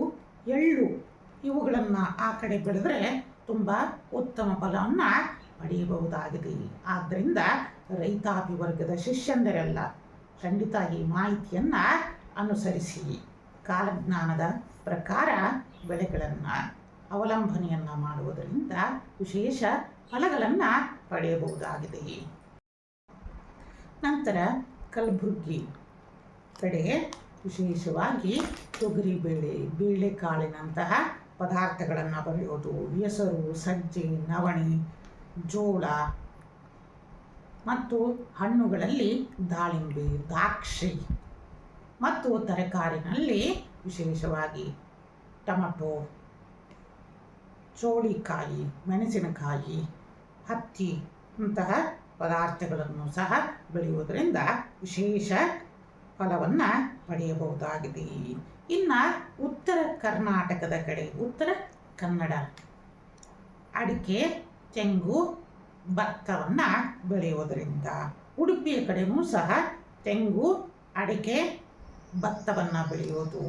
ಎಳ್ಳು ಇವುಗಳನ್ನು ಆ ಕಡೆ ಬೆಳೆದರೆ ತುಂಬ ಉತ್ತಮ ಫಲವನ್ನು ಪಡೆಯಬಹುದಾಗಿದೆ. ಆದ್ದರಿಂದ ರೈತಾಪಿ ವರ್ಗದ ಶಿಷ್ಯಂದರೆಲ್ಲ ಖಂಡಿತ ಈ ಮಾಹಿತಿಯನ್ನು ಅನುಸರಿಸಿ ಕಾಲಜ್ಞಾನದ ಪ್ರಕಾರ ಬೆಳೆಗಳನ್ನು ಅವಲಂಬನೆಯನ್ನು ಮಾಡುವುದರಿಂದ ವಿಶೇಷ ಫಲಗಳನ್ನು ಪಡೆಯಬಹುದಾಗಿದೆ. ನಂತರ ಕಲಬುರಗಿ ಕಡೆ ವಿಶೇಷವಾಗಿ ತೊಗರಿಬೇಳೆ, ಬೇಳೆಕಾಳಿನಂತಹ ಪದಾರ್ಥಗಳನ್ನು ಬೆಳೆಯೋದು, ಹೆಸರು, ಸಜ್ಜೆ, ನವಣೆ, ಜೋಳ ಮತ್ತು ಹಣ್ಣುಗಳಲ್ಲಿ ದಾಳಿಂಬೆ, ದ್ರಾಕ್ಷಿ ಮತ್ತು ತರಕಾರಿನಲ್ಲಿ ವಿಶೇಷವಾಗಿ ಟೊಮೆಟೊ, ಚೋಳಿಕಾಯಿ, ಮೆಣಸಿನಕಾಯಿ, ಹತ್ತಿ ಇಂತಹ ಪದಾರ್ಥಗಳನ್ನು ಸಹ ಬೆಳೆಯುವುದರಿಂದ ವಿಶೇಷ ಫಲವನ್ನು ಪಡೆಯಬಹುದಾಗಿದೆ. ಇನ್ನು ಉತ್ತರ ಕರ್ನಾಟಕದ ಕಡೆ, ಉತ್ತರ ಕನ್ನಡ ಅಡಿಕೆ, ತೆಂಗು, ಭತ್ತವನ್ನು ಬೆಳೆಯುವುದರಿಂದ, ಉಡುಪಿಯ ಕಡೆಯೂ ಸಹ ತೆಂಗು, ಅಡಿಕೆ, ಭತ್ತವನ್ನು ಬೆಳೆಯೋದು,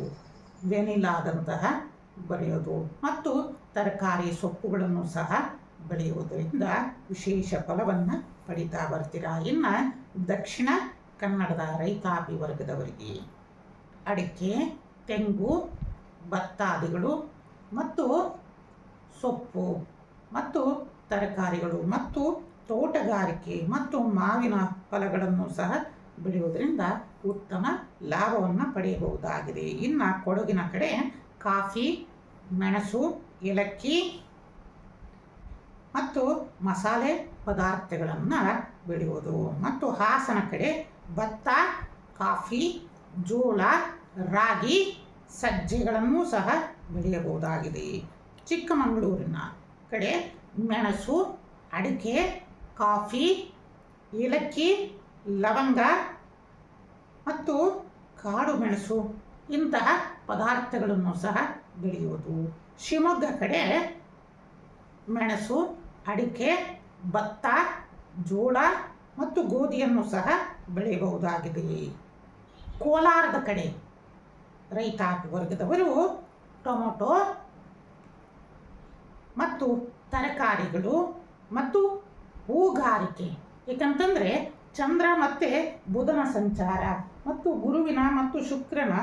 ವೆನಿಲಾದಂತಹ ಬೆಳೆಯೋದು ಮತ್ತು ತರಕಾರಿ ಸೊಪ್ಪುಗಳನ್ನು ಸಹ ಬೆಳೆಯುವುದರಿಂದ ವಿಶೇಷ ಫಲವನ್ನು ಪಡಿತಾ ಬರ್ತೀರಾ. ಇನ್ನು ದಕ್ಷಿಣ ಕನ್ನಡದ ರೈತಾಪಿ ವರ್ಗದವರಿಗೆ ಅಡಿಕೆ, ತೆಂಗು, ಭತ್ತಾದಿಗಳು ಮತ್ತು ಸೊಪ್ಪು ಮತ್ತು ತರಕಾರಿಗಳು ಮತ್ತು ತೋಟಗಾರಿಕೆ ಮತ್ತು ಮಾವಿನ ಫಲಗಳನ್ನು ಸಹ ಬೆಳೆಯುವುದರಿಂದ ಉತ್ತಮ ಲಾಭವನ್ನು ಪಡೆಯಬಹುದಾಗಿದೆ. ಇನ್ನು ಕೊಡಗಿನ ಕಡೆ ಕಾಫಿ, ಮೆಣಸು, ಏಲಕ್ಕಿ ಮತ್ತು ಮಸಾಲೆ ಪದಾರ್ಥಗಳನ್ನು ಬೆಳೆಯುವುದು ಮತ್ತು ಹಾಸನ ಕಡೆ ಭತ್ತ, ಕಾಫಿ, ಜೋಳ, ರಾಗಿ, ಸಜ್ಜೆಗಳನ್ನು ಸಹ ಬೆಳೆಯಬಹುದಾಗಿದೆ. ಚಿಕ್ಕಮಗಳೂರಿನ ಕಡೆ ಮೆಣಸು, ಅಡಿಕೆ, ಕಾಫಿ, ಏಲಕ್ಕಿ, ಲವಂಗ ಮತ್ತು ಕಾಡು ಮೆಣಸು ಇಂತಹ ಪದಾರ್ಥಗಳನ್ನು ಸಹ ಬೆಳೆಯುವುದು. ಶಿವಮೊಗ್ಗ ಕಡೆ ಮೆಣಸು, ಅಡಿಕೆ, ಭತ್ತ, ಜೋಳ ಮತ್ತು ಗೋಧಿಯನ್ನು ಸಹ ಬೆಳೆಯಬಹುದಾಗಿದೆ. ಕೋಲಾರದ ಕಡೆ ರೈತಾಪಿ ವರ್ಗದವರು ಟೊಮೊಟೊ ಮತ್ತು ತರಕಾರಿಗಳು ಮತ್ತು ಹೂಗಾರಿಕೆ, ಏಕೆಂತಂದರೆ ಚಂದ್ರ ಮತ್ತು ಬುಧನ ಸಂಚಾರ ಮತ್ತು ಗುರುವಿನ ಮತ್ತು ಶುಕ್ರನ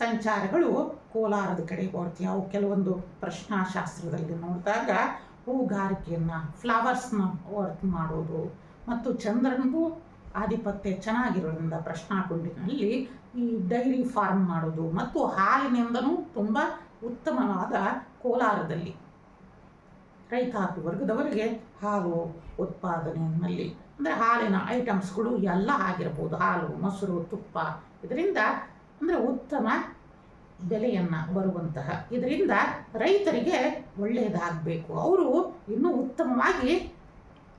ಸಂಚಾರಗಳು ಕೋಲಾರದ ಕಡೆ ಬರ್ತೀವಿ. ಅವು ಕೆಲವೊಂದು ಪ್ರಶ್ನಾಶಾಸ್ತ್ರದಲ್ಲಿ ನೋಡಿದಾಗ ಹೂಗಾರಿಕೆಯನ್ನು, ಫ್ಲವರ್ಸ್ನ ವರ್ಕ್ ಮಾಡೋದು ಮತ್ತು ಚಂದ್ರನಿಗೂ ಆಧಿಪತ್ಯ ಚೆನ್ನಾಗಿರೋದ್ರಿಂದ ಪ್ರಶ್ನಾಕುಂಡಿನಲ್ಲಿ ಈ ಡೈರಿ ಫಾರ್ಮ್ ಮಾಡೋದು ಮತ್ತು ಹಾಲಿನಿಂದನೂ ತುಂಬ ಉತ್ತಮವಾದ ಕೋಲಾರದಲ್ಲಿ ರೈತಾಪಿ ವರ್ಗದವರಿಗೆ ಹಾಲು ಉತ್ಪಾದನೆಯಲ್ಲಿ ಅಂದರೆ ಹಾಲಿನ ಐಟಮ್ಸ್ಗಳು ಎಲ್ಲ ಆಗಿರ್ಬೋದು, ಹಾಲು, ಮೊಸರು, ತುಪ್ಪ, ಇದರಿಂದ ಅಂದರೆ ಉತ್ತಮ ಬೆಲೆಯನ್ನು ಬರುವಂತಹ, ಇದರಿಂದ ರೈತರಿಗೆ ಒಳ್ಳೆಯದಾಗಬೇಕು, ಅವರು ಇನ್ನೂ ಉತ್ತಮವಾಗಿ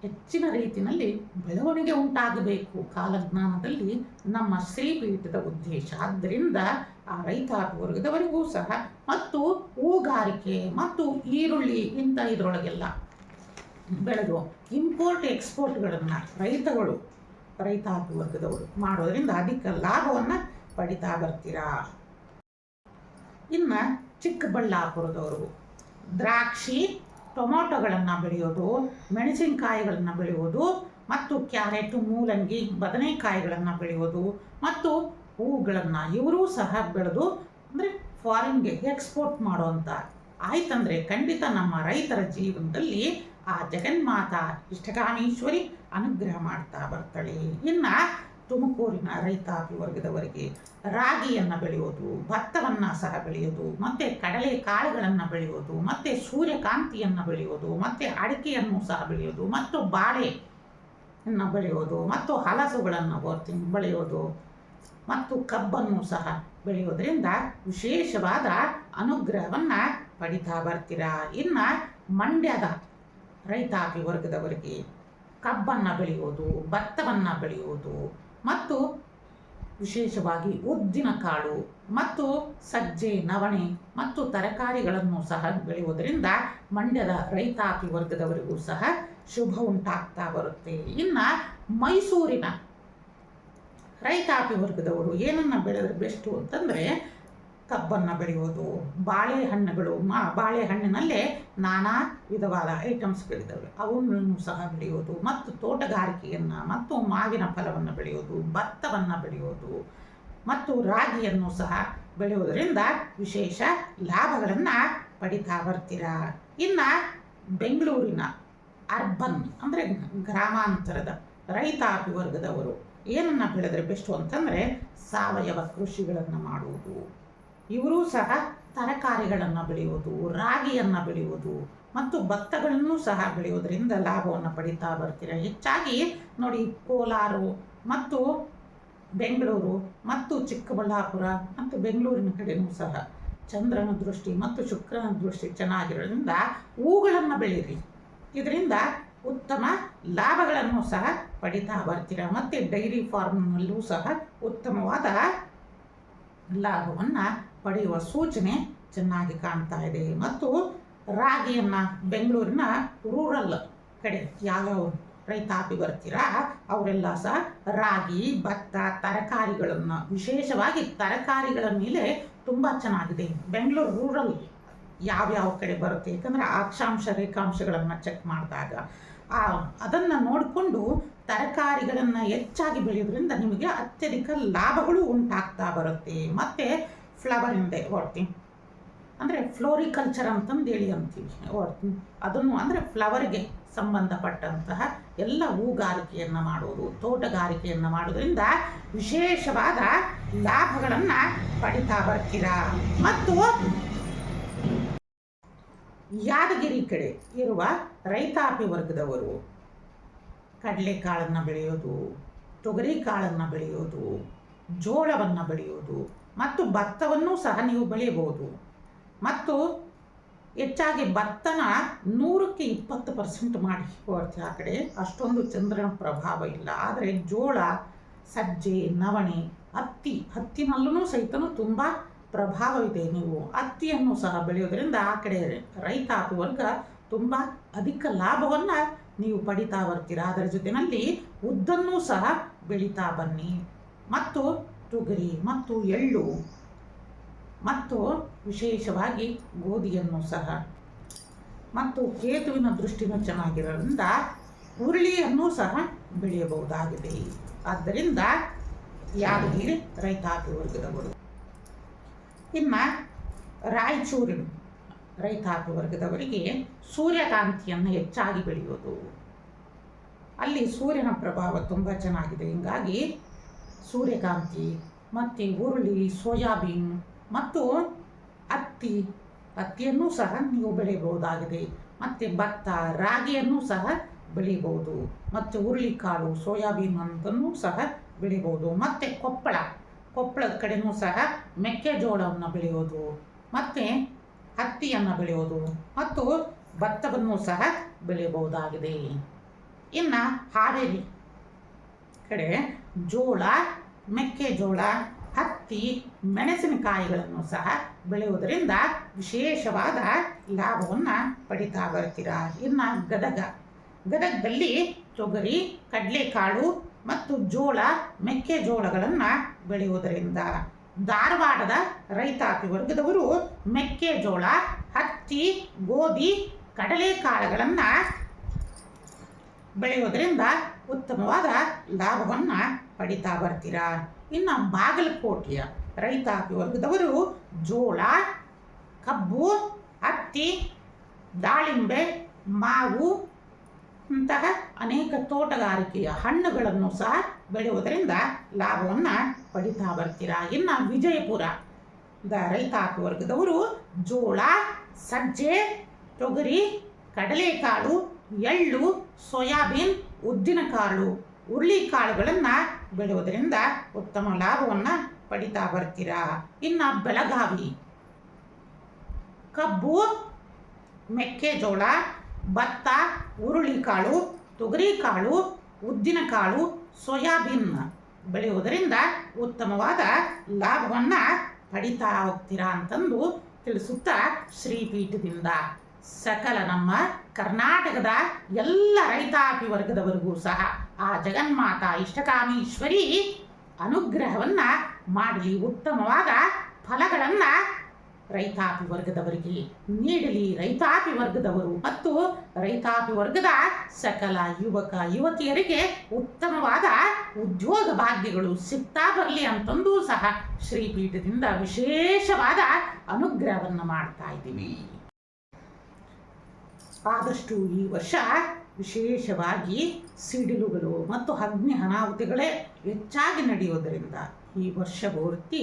ಹೆಚ್ಚಿನ ರೀತಿಯಲ್ಲಿ ಬೆಳವಣಿಗೆ ಉಂಟಾಗಬೇಕು ಕಾಲಜ್ಞಾನದಲ್ಲಿ ನಮ್ಮ ಶ್ರೀಪೀಠದ ಉದ್ದೇಶ. ಆದ್ದರಿಂದ ಆ ರೈತಾಪಿ ವರ್ಗದವರಿಗೂ ಸಹ ಮತ್ತು ಹೂಗಾರಿಕೆ ಮತ್ತು ಈರುಳ್ಳಿ ಇಂಥ ಇದರೊಳಗೆಲ್ಲ ಬೆಳೆದು ಇಂಪೋರ್ಟ್ ಎಕ್ಸ್ಪೋರ್ಟ್ಗಳನ್ನು ರೈತಾಪಿ ವರ್ಗದವರು ಮಾಡೋದರಿಂದ ಅಧಿಕ ಲಾಭವನ್ನು ಪಡಿತಾ ಬರ್ತೀರಾ. ಇನ್ನು ಚಿಕ್ಕಬಳ್ಳಾಪುರದವರು ದ್ರಾಕ್ಷಿ, ಟೊಮೊಟೊಗಳನ್ನು ಬೆಳೆಯೋದು, ಮೆಣಸಿನಕಾಯಿಗಳನ್ನು ಬೆಳೆಯೋದು ಮತ್ತು ಕ್ಯಾರೆಟು, ಮೂಲಂಗಿ, ಬದನೆಕಾಯಿಗಳನ್ನು ಬೆಳೆಯೋದು ಮತ್ತು ಹೂಗಳನ್ನು ಇವರೂ ಸಹ ಬೆಳೆದು ಅಂದರೆ ಫಾರಿನ್ಗೆ ಎಕ್ಸ್ಪೋರ್ಟ್ ಮಾಡೋವಂಥ ಆಯ್ತಂದರೆ ಖಂಡಿತ ನಮ್ಮ ರೈತರ ಜೀವನದಲ್ಲಿ ಆ ಜಗನ್ಮಾತಾ ಇಷ್ಟಕಾಮೀಶ್ವರಿ ಅನುಗ್ರಹ ಮಾಡ್ತಾ ಬರ್ತಾಳೆ. ಇನ್ನು ತುಮಕೂರಿನ ರೈತಾಪಿ ವರ್ಗದವರಿಗೆ ರಾಗಿಯನ್ನು ಬೆಳೆಯೋದು, ಭತ್ತವನ್ನು ಸಹ ಬೆಳೆಯೋದು, ಮತ್ತು ಕಡಲೆ ಕಾಳುಗಳನ್ನು ಬೆಳೆಯೋದು, ಮತ್ತು ಸೂರ್ಯಕಾಂತಿಯನ್ನು ಬೆಳೆಯೋದು, ಮತ್ತು ಅಡಿಕೆಯನ್ನು ಸಹ ಬೆಳೆಯೋದು, ಮತ್ತು ಬಾಳೆಯನ್ನು ಬೆಳೆಯೋದು, ಮತ್ತು ಹಲಸುಗಳನ್ನು ಬೆಳೆಯೋದು, ಮತ್ತು ಕಬ್ಬನ್ನು ಸಹ ಬೆಳೆಯೋದರಿಂದ ವಿಶೇಷವಾದ ಅನುಗ್ರಹವನ್ನು ಪಡಿತಾ ಬರ್ತೀರಾ. ಇನ್ನು ಮಂಡ್ಯದ ರೈತಾಪಿ ವರ್ಗದವರಿಗೆ ಕಬ್ಬನ್ನು ಬೆಳೆಯೋದು, ಭತ್ತವನ್ನು ಬೆಳೆಯೋದು ಮತ್ತು ವಿಶೇಷವಾಗಿ ಉದ್ದಿನ ಕಾಳು ಮತ್ತು ಸಜ್ಜೆ, ನವಣೆ ಮತ್ತು ತರಕಾರಿಗಳನ್ನು ಸಹ ಬೆಳೆಯುವುದರಿಂದ ಮಂಡ್ಯದ ರೈತಾಪಿ ವರ್ಗದವರಿಗೂ ಸಹ ಶುಭ ಉಂಟಾಗ್ತಾ ಬರುತ್ತೆ. ಇನ್ನು ಮೈಸೂರಿನ ರೈತಾಪಿ ವರ್ಗದವರು ಏನನ್ನು ಬೆಳೆದ್ರೆ ಬೆಸ್ಟು ಅಂತಂದರೆ ಕಬ್ಬನ್ನು ಬೆಳೆಯೋದು, ಬಾಳೆಹಣ್ಣಿನಲ್ಲೇ ನಾನಾ ವಿಧವಾದ ಐಟಮ್ಸ್ಗಳಿದ್ದಾವೆ ಅವನ್ನು ಸಹ ಬೆಳೆಯೋದು, ಮತ್ತು ತೋಟಗಾರಿಕೆಯನ್ನು ಮತ್ತು ಮಾವಿನ ಫಲವನ್ನು ಬೆಳೆಯೋದು, ಭತ್ತವನ್ನು ಬೆಳೆಯೋದು ಮತ್ತು ರಾಗಿಯನ್ನು ಸಹ ಬೆಳೆಯೋದರಿಂದ ವಿಶೇಷ ಲಾಭಗಳನ್ನು ಪಡಿತಾ ಬರ್ತೀರಾ. ಇನ್ನು ಬೆಂಗಳೂರಿನ ಅರ್ಬನ್ ಅಂದರೆ ಗ್ರಾಮಾಂತರದ ರೈತಾಪಿ ವರ್ಗದವರು ಏನನ್ನು ಬೆಳೆದರೆ ಬೆಸ್ಟು ಅಂತಂದರೆ ಸಾವಯವ ಕೃಷಿಗಳನ್ನು ಮಾಡುವುದು, ಇವರೂ ಸಹ ತರಕಾರಿಗಳನ್ನು ಬೆಳೆಯುವುದು, ರಾಗಿಯನ್ನು ಬೆಳೆಯುವುದು ಮತ್ತು ಭತ್ತಗಳನ್ನು ಸಹ ಬೆಳೆಯುವುದರಿಂದ ಲಾಭವನ್ನು ಪಡಿತಾ ಬರ್ತೀರಾ. ಹೆಚ್ಚಾಗಿ ನೋಡಿ, ಕೋಲಾರ ಮತ್ತು ಬೆಂಗಳೂರು ಮತ್ತು ಚಿಕ್ಕಬಳ್ಳಾಪುರ ಮತ್ತು ಬೆಂಗಳೂರಿನ ಕಡೆಯೂ ಸಹ ಚಂದ್ರನ ದೃಷ್ಟಿ ಮತ್ತು ಶುಕ್ರನ ದೃಷ್ಟಿ ಚೆನ್ನಾಗಿರೋದ್ರಿಂದ ಹೂಗಳನ್ನು ಬೆಳೀರಿ, ಇದರಿಂದ ಉತ್ತಮ ಲಾಭಗಳನ್ನು ಸಹ ಪಡಿತಾ ಬರ್ತೀರಾ. ಮತ್ತು ಡೈರಿ ಫಾರ್ಮ್ನಲ್ಲೂ ಸಹ ಉತ್ತಮವಾದ ಲಾಭವನ್ನು ಪಡೆಯುವ ಸೂಚನೆ ಚೆನ್ನಾಗಿ ಕಾಣ್ತಾ ಇದೆ. ಮತ್ತು ರಾಗಿಯನ್ನು ಬೆಂಗಳೂರಿನ ರೂರಲ್ ಕಡೆ ಯಾವ್ಯಾವ ರೈತಾಪಿ ಬರ್ತೀರಾ ಅವರೆಲ್ಲ ಸಹ ರಾಗಿ, ಭತ್ತ, ತರಕಾರಿಗಳನ್ನು ವಿಶೇಷವಾಗಿ ತರಕಾರಿಗಳ ಮೇಲೆ ತುಂಬ ಚೆನ್ನಾಗಿದೆ. ಬೆಂಗಳೂರು ರೂರಲ್ ಯಾವ್ಯಾವ ಕಡೆ ಬರುತ್ತೆ ಯಾಕಂದರೆ ಅಕ್ಷಾಂಶ ರೇಖಾಂಶಗಳನ್ನು ಚೆಕ್ ಮಾಡಿದಾಗ ಅದನ್ನು ನೋಡಿಕೊಂಡು ತರಕಾರಿಗಳನ್ನು ಹೆಚ್ಚಾಗಿ ಬೆಳೆಯೋದ್ರಿಂದ ನಿಮಗೆ ಅತ್ಯಧಿಕ ಲಾಭಗಳು ಉಂಟಾಗ್ತಾ ಬರುತ್ತೆ. ಮತ್ತು ಫ್ಲವರಿಂದ ಹೊಡ್ತೀನಿ ಅಂದರೆ ಫ್ಲೋರಿಕಲ್ಚರ್ ಅಂತಂದೇಳಿ ಅಂತೀವಿ, ಅದನ್ನು ಅಂದರೆ ಫ್ಲವರ್ಗೆ ಸಂಬಂಧಪಟ್ಟಂತಹ ಎಲ್ಲ ಹೂಗಾರಿಕೆಯನ್ನು ಮಾಡೋದು, ತೋಟಗಾರಿಕೆಯನ್ನು ಮಾಡೋದ್ರಿಂದ ವಿಶೇಷವಾದ ಲಾಭಗಳನ್ನು ಪಡಿತಾ ಬರ್ತೀರಾ. ಮತ್ತು ಯಾದಗಿರಿ ಕಡೆ ಇರುವ ರೈತಾಪಿ ವರ್ಗದವರು ಕಡಲೆಕಾಳನ್ನು ಬೆಳೆಯೋದು, ತೊಗರಿ ಕಾಳನ್ನು ಬೆಳೆಯೋದು, ಜೋಳವನ್ನು ಬೆಳೆಯೋದು ಮತ್ತು ಭತ್ತವನ್ನು ಸಹ ನೀವು ಬೆಳೆಯಬಹುದು. ಮತ್ತು ಹೆಚ್ಚಾಗಿ ಭತ್ತನ 100ಕ್ಕೆ 20% ಮಾಡಿ ಆ ಕಡೆ ಅಷ್ಟೊಂದು ಚಂದ್ರನ ಪ್ರಭಾವ ಇಲ್ಲ. ಆದರೆ ಜೋಳ, ಸಜ್ಜೆ, ನವಣೆ, ಹತ್ತಿನಲ್ಲೂ ಸಹಿತನೂ ತುಂಬ ಪ್ರಭಾವವಿದೆ. ನೀವು ಹತ್ತಿಯನ್ನು ಸಹ ಬೆಳೆಯೋದ್ರಿಂದ ಆ ಕಡೆ ರೈತಾಪಿ ವರ್ಗ ತುಂಬ ಅಧಿಕ ಲಾಭವನ್ನು ನೀವು ಪಡಿತಾ ಬರ್ತೀರಾ. ಅದರ ಜೊತೆಯಲ್ಲಿ ಉದ್ದನ್ನು ಸಹ ಬೆಳೀತಾ ಬನ್ನಿ. ಮತ್ತು ತೊಗರಿ ಮತ್ತು ಎಳ್ಳು ಮತ್ತು ವಿಶೇಷವಾಗಿ ಗೋಧಿಯನ್ನು ಸಹ ಮತ್ತು ಕೇತುವಿನ ದೃಷ್ಟಿನೂ ಚೆನ್ನಾಗಿರೋದ್ರಿಂದ ಹುರುಳಿಯನ್ನು ಸಹ ಬೆಳೆಯಬಹುದಾಗಿದೆ. ಆದ್ದರಿಂದ ಯಾದಗಿರಿ ರೈತಾಪಿ ವರ್ಗದವರು. ಇನ್ನು ರಾಯಚೂರಿನ ರೈತಾಪಿ ವರ್ಗದವರಿಗೆ ಸೂರ್ಯಕಾಂತಿಯನ್ನು ಹೆಚ್ಚಾಗಿ ಬೆಳೆಯೋದು, ಅಲ್ಲಿ ಸೂರ್ಯನ ಪ್ರಭಾವ ತುಂಬ ಚೆನ್ನಾಗಿದೆ. ಹೀಗಾಗಿ ಸೂರ್ಯಕಾಂತಿ ಮತ್ತು ಹುರುಳಿ, ಸೋಯಾಬೀನ್ ಮತ್ತು ಹತ್ತಿಯನ್ನು ಸಹ ನೀವು ಬೆಳೆಯಬಹುದಾಗಿದೆ. ಮತ್ತು ಭತ್ತ, ರಾಗಿಯನ್ನು ಸಹ ಬೆಳೆಯಬಹುದು. ಮತ್ತು ಹುರುಳಿಕಾಳು, ಸೋಯಾಬೀನ್ ಅಂತಲೂ ಸಹ ಬೆಳೆಯಬಹುದು. ಮತ್ತು ಕೊಪ್ಪಳದ ಕಡೆಯೂ ಸಹ ಮೆಕ್ಕೆಜೋಳವನ್ನು ಬೆಳೆಯೋದು, ಮತ್ತು ಹತ್ತಿಯನ್ನು ಬೆಳೆಯೋದು ಮತ್ತು ಭತ್ತವನ್ನು ಸಹ ಬೆಳೆಯಬಹುದಾಗಿದೆ. ಇನ್ನು ಹಾವೇರಿ ಕಡೆ ಜೋಳ, ಮೆಕ್ಕೆಜೋಳ, ಹತ್ತಿ, ಮೆಣಸಿನಕಾಯಿಗಳನ್ನು ಸಹ ಬೆಳೆಯುವುದರಿಂದ ವಿಶೇಷವಾದ ಲಾಭವನ್ನು ಪಡಿತಾ ಬರ್ತೀರಾ. ಇನ್ನು ಗದಗದಲ್ಲಿ ತೊಗರಿ, ಕಡಲೆಕಾಳು ಮತ್ತು ಜೋಳ, ಮೆಕ್ಕೆಜೋಳಗಳನ್ನು ಬೆಳೆಯುವುದರಿಂದ, ಧಾರವಾಡದ ರೈತಾಪಿ ವರ್ಗದವರು ಮೆಕ್ಕೆಜೋಳ, ಹತ್ತಿ, ಗೋಧಿ, ಕಡಲೆಕಾಳುಗಳನ್ನು ಬೆಳೆಯೋದರಿಂದ ಉತ್ತಮವಾದ ಲಾಭವನ್ನು ಪಡಿತಾ ಬರ್ತೀರಾ. ಇನ್ನು ಬಾಗಲಕೋಟೆಯ ರೈತಾಪಿ ವರ್ಗದವರು ಜೋಳ, ಕಬ್ಬು, ಹತ್ತಿ, ದಾಳಿಂಬೆ, ಮಾವು ಇಂತಹ ಅನೇಕ ತೋಟಗಾರಿಕೆಯ ಹಣ್ಣುಗಳನ್ನು ಸಹ ಬೆಳೆಯುವುದರಿಂದ ಲಾಭವನ್ನು ಪಡಿತಾ ಬರ್ತೀರಾ. ಇನ್ನು ವಿಜಯಪುರದ ರೈತಾಪಿ ವರ್ಗದವರು ಜೋಳ, ಸಜ್ಜೆ, ತೊಗರಿ, ಕಡಲೆಕಾಳು, ಎಳ್ಳು, ಸೋಯಾಬೀನ್, ಉದ್ದಿನಕಾಳು, ಹುರುಳಿಕಾಳುಗಳನ್ನು ಬೆಳೆಯುವುದರಿಂದ ಉತ್ತಮ ಲಾಭವನ್ನು ಪಡಿತಾ ಬರ್ತೀರಾ. ಇನ್ನು ಬೆಳಗಾವಿ ಕಬ್ಬು, ಮೆಕ್ಕೆಜೋಳ, ಭತ್ತ, ಹುರುಳಿಕಾಳು, ತೊಗರಿಕಾಳು, ಉದ್ದಿನಕಾಳು, ಸೋಯಾಬೀನ್ ಬೆಳೆಯುವುದರಿಂದ ಉತ್ತಮವಾದ ಲಾಭವನ್ನು ಪಡಿತಾ ಹೋಗ್ತೀರಾ ಅಂತಂದು ತಿಳಿಸುತ್ತಾ ಶ್ರೀಪೀಠದಿಂದ ಸಕಲ ನಮ್ಮ ಕರ್ನಾಟಕದ ಎಲ್ಲ ರೈತಾಪಿ ವರ್ಗದವರಿಗೂ ಸಹ ಆ ಜಗನ್ಮಾತಾ ಇಷ್ಟಕಾಮೀಶ್ವರಿ ಅನುಗ್ರಹವನ್ನು ಮಾಡಲಿ, ಉತ್ತಮವಾದ ಫಲಗಳನ್ನು ರೈತಾಪಿ ವರ್ಗದವರಿಗೆ ನೀಡಲಿ. ರೈತಾಪಿ ವರ್ಗದವರು ಮತ್ತು ರೈತಾಪಿ ವರ್ಗದ ಸಕಲ ಯುವಕ ಯುವತಿಯರಿಗೆ ಉತ್ತಮವಾದ ಉದ್ಯೋಗ ಭಾಗ್ಯಗಳು ಸಿಗ್ತಾ ಬರಲಿ ಅಂತಂದು ಸಹ ಶ್ರೀಪೀಠದಿಂದ ವಿಶೇಷವಾದ ಅನುಗ್ರಹವನ್ನು ಮಾಡ್ತಾ ಇದ್ದೀವಿ. ಆದಷ್ಟು ಈ ವರ್ಷ ವಿಶೇಷವಾಗಿ ಸಿಡಿಲುಗಳು ಮತ್ತು ಅಗ್ನಿ ಅನಾಹುತಿಗಳೇ ಹೆಚ್ಚಾಗಿ ನಡೆಯುವುದರಿಂದ ಈ ವರ್ಷ ಪೂರ್ತಿ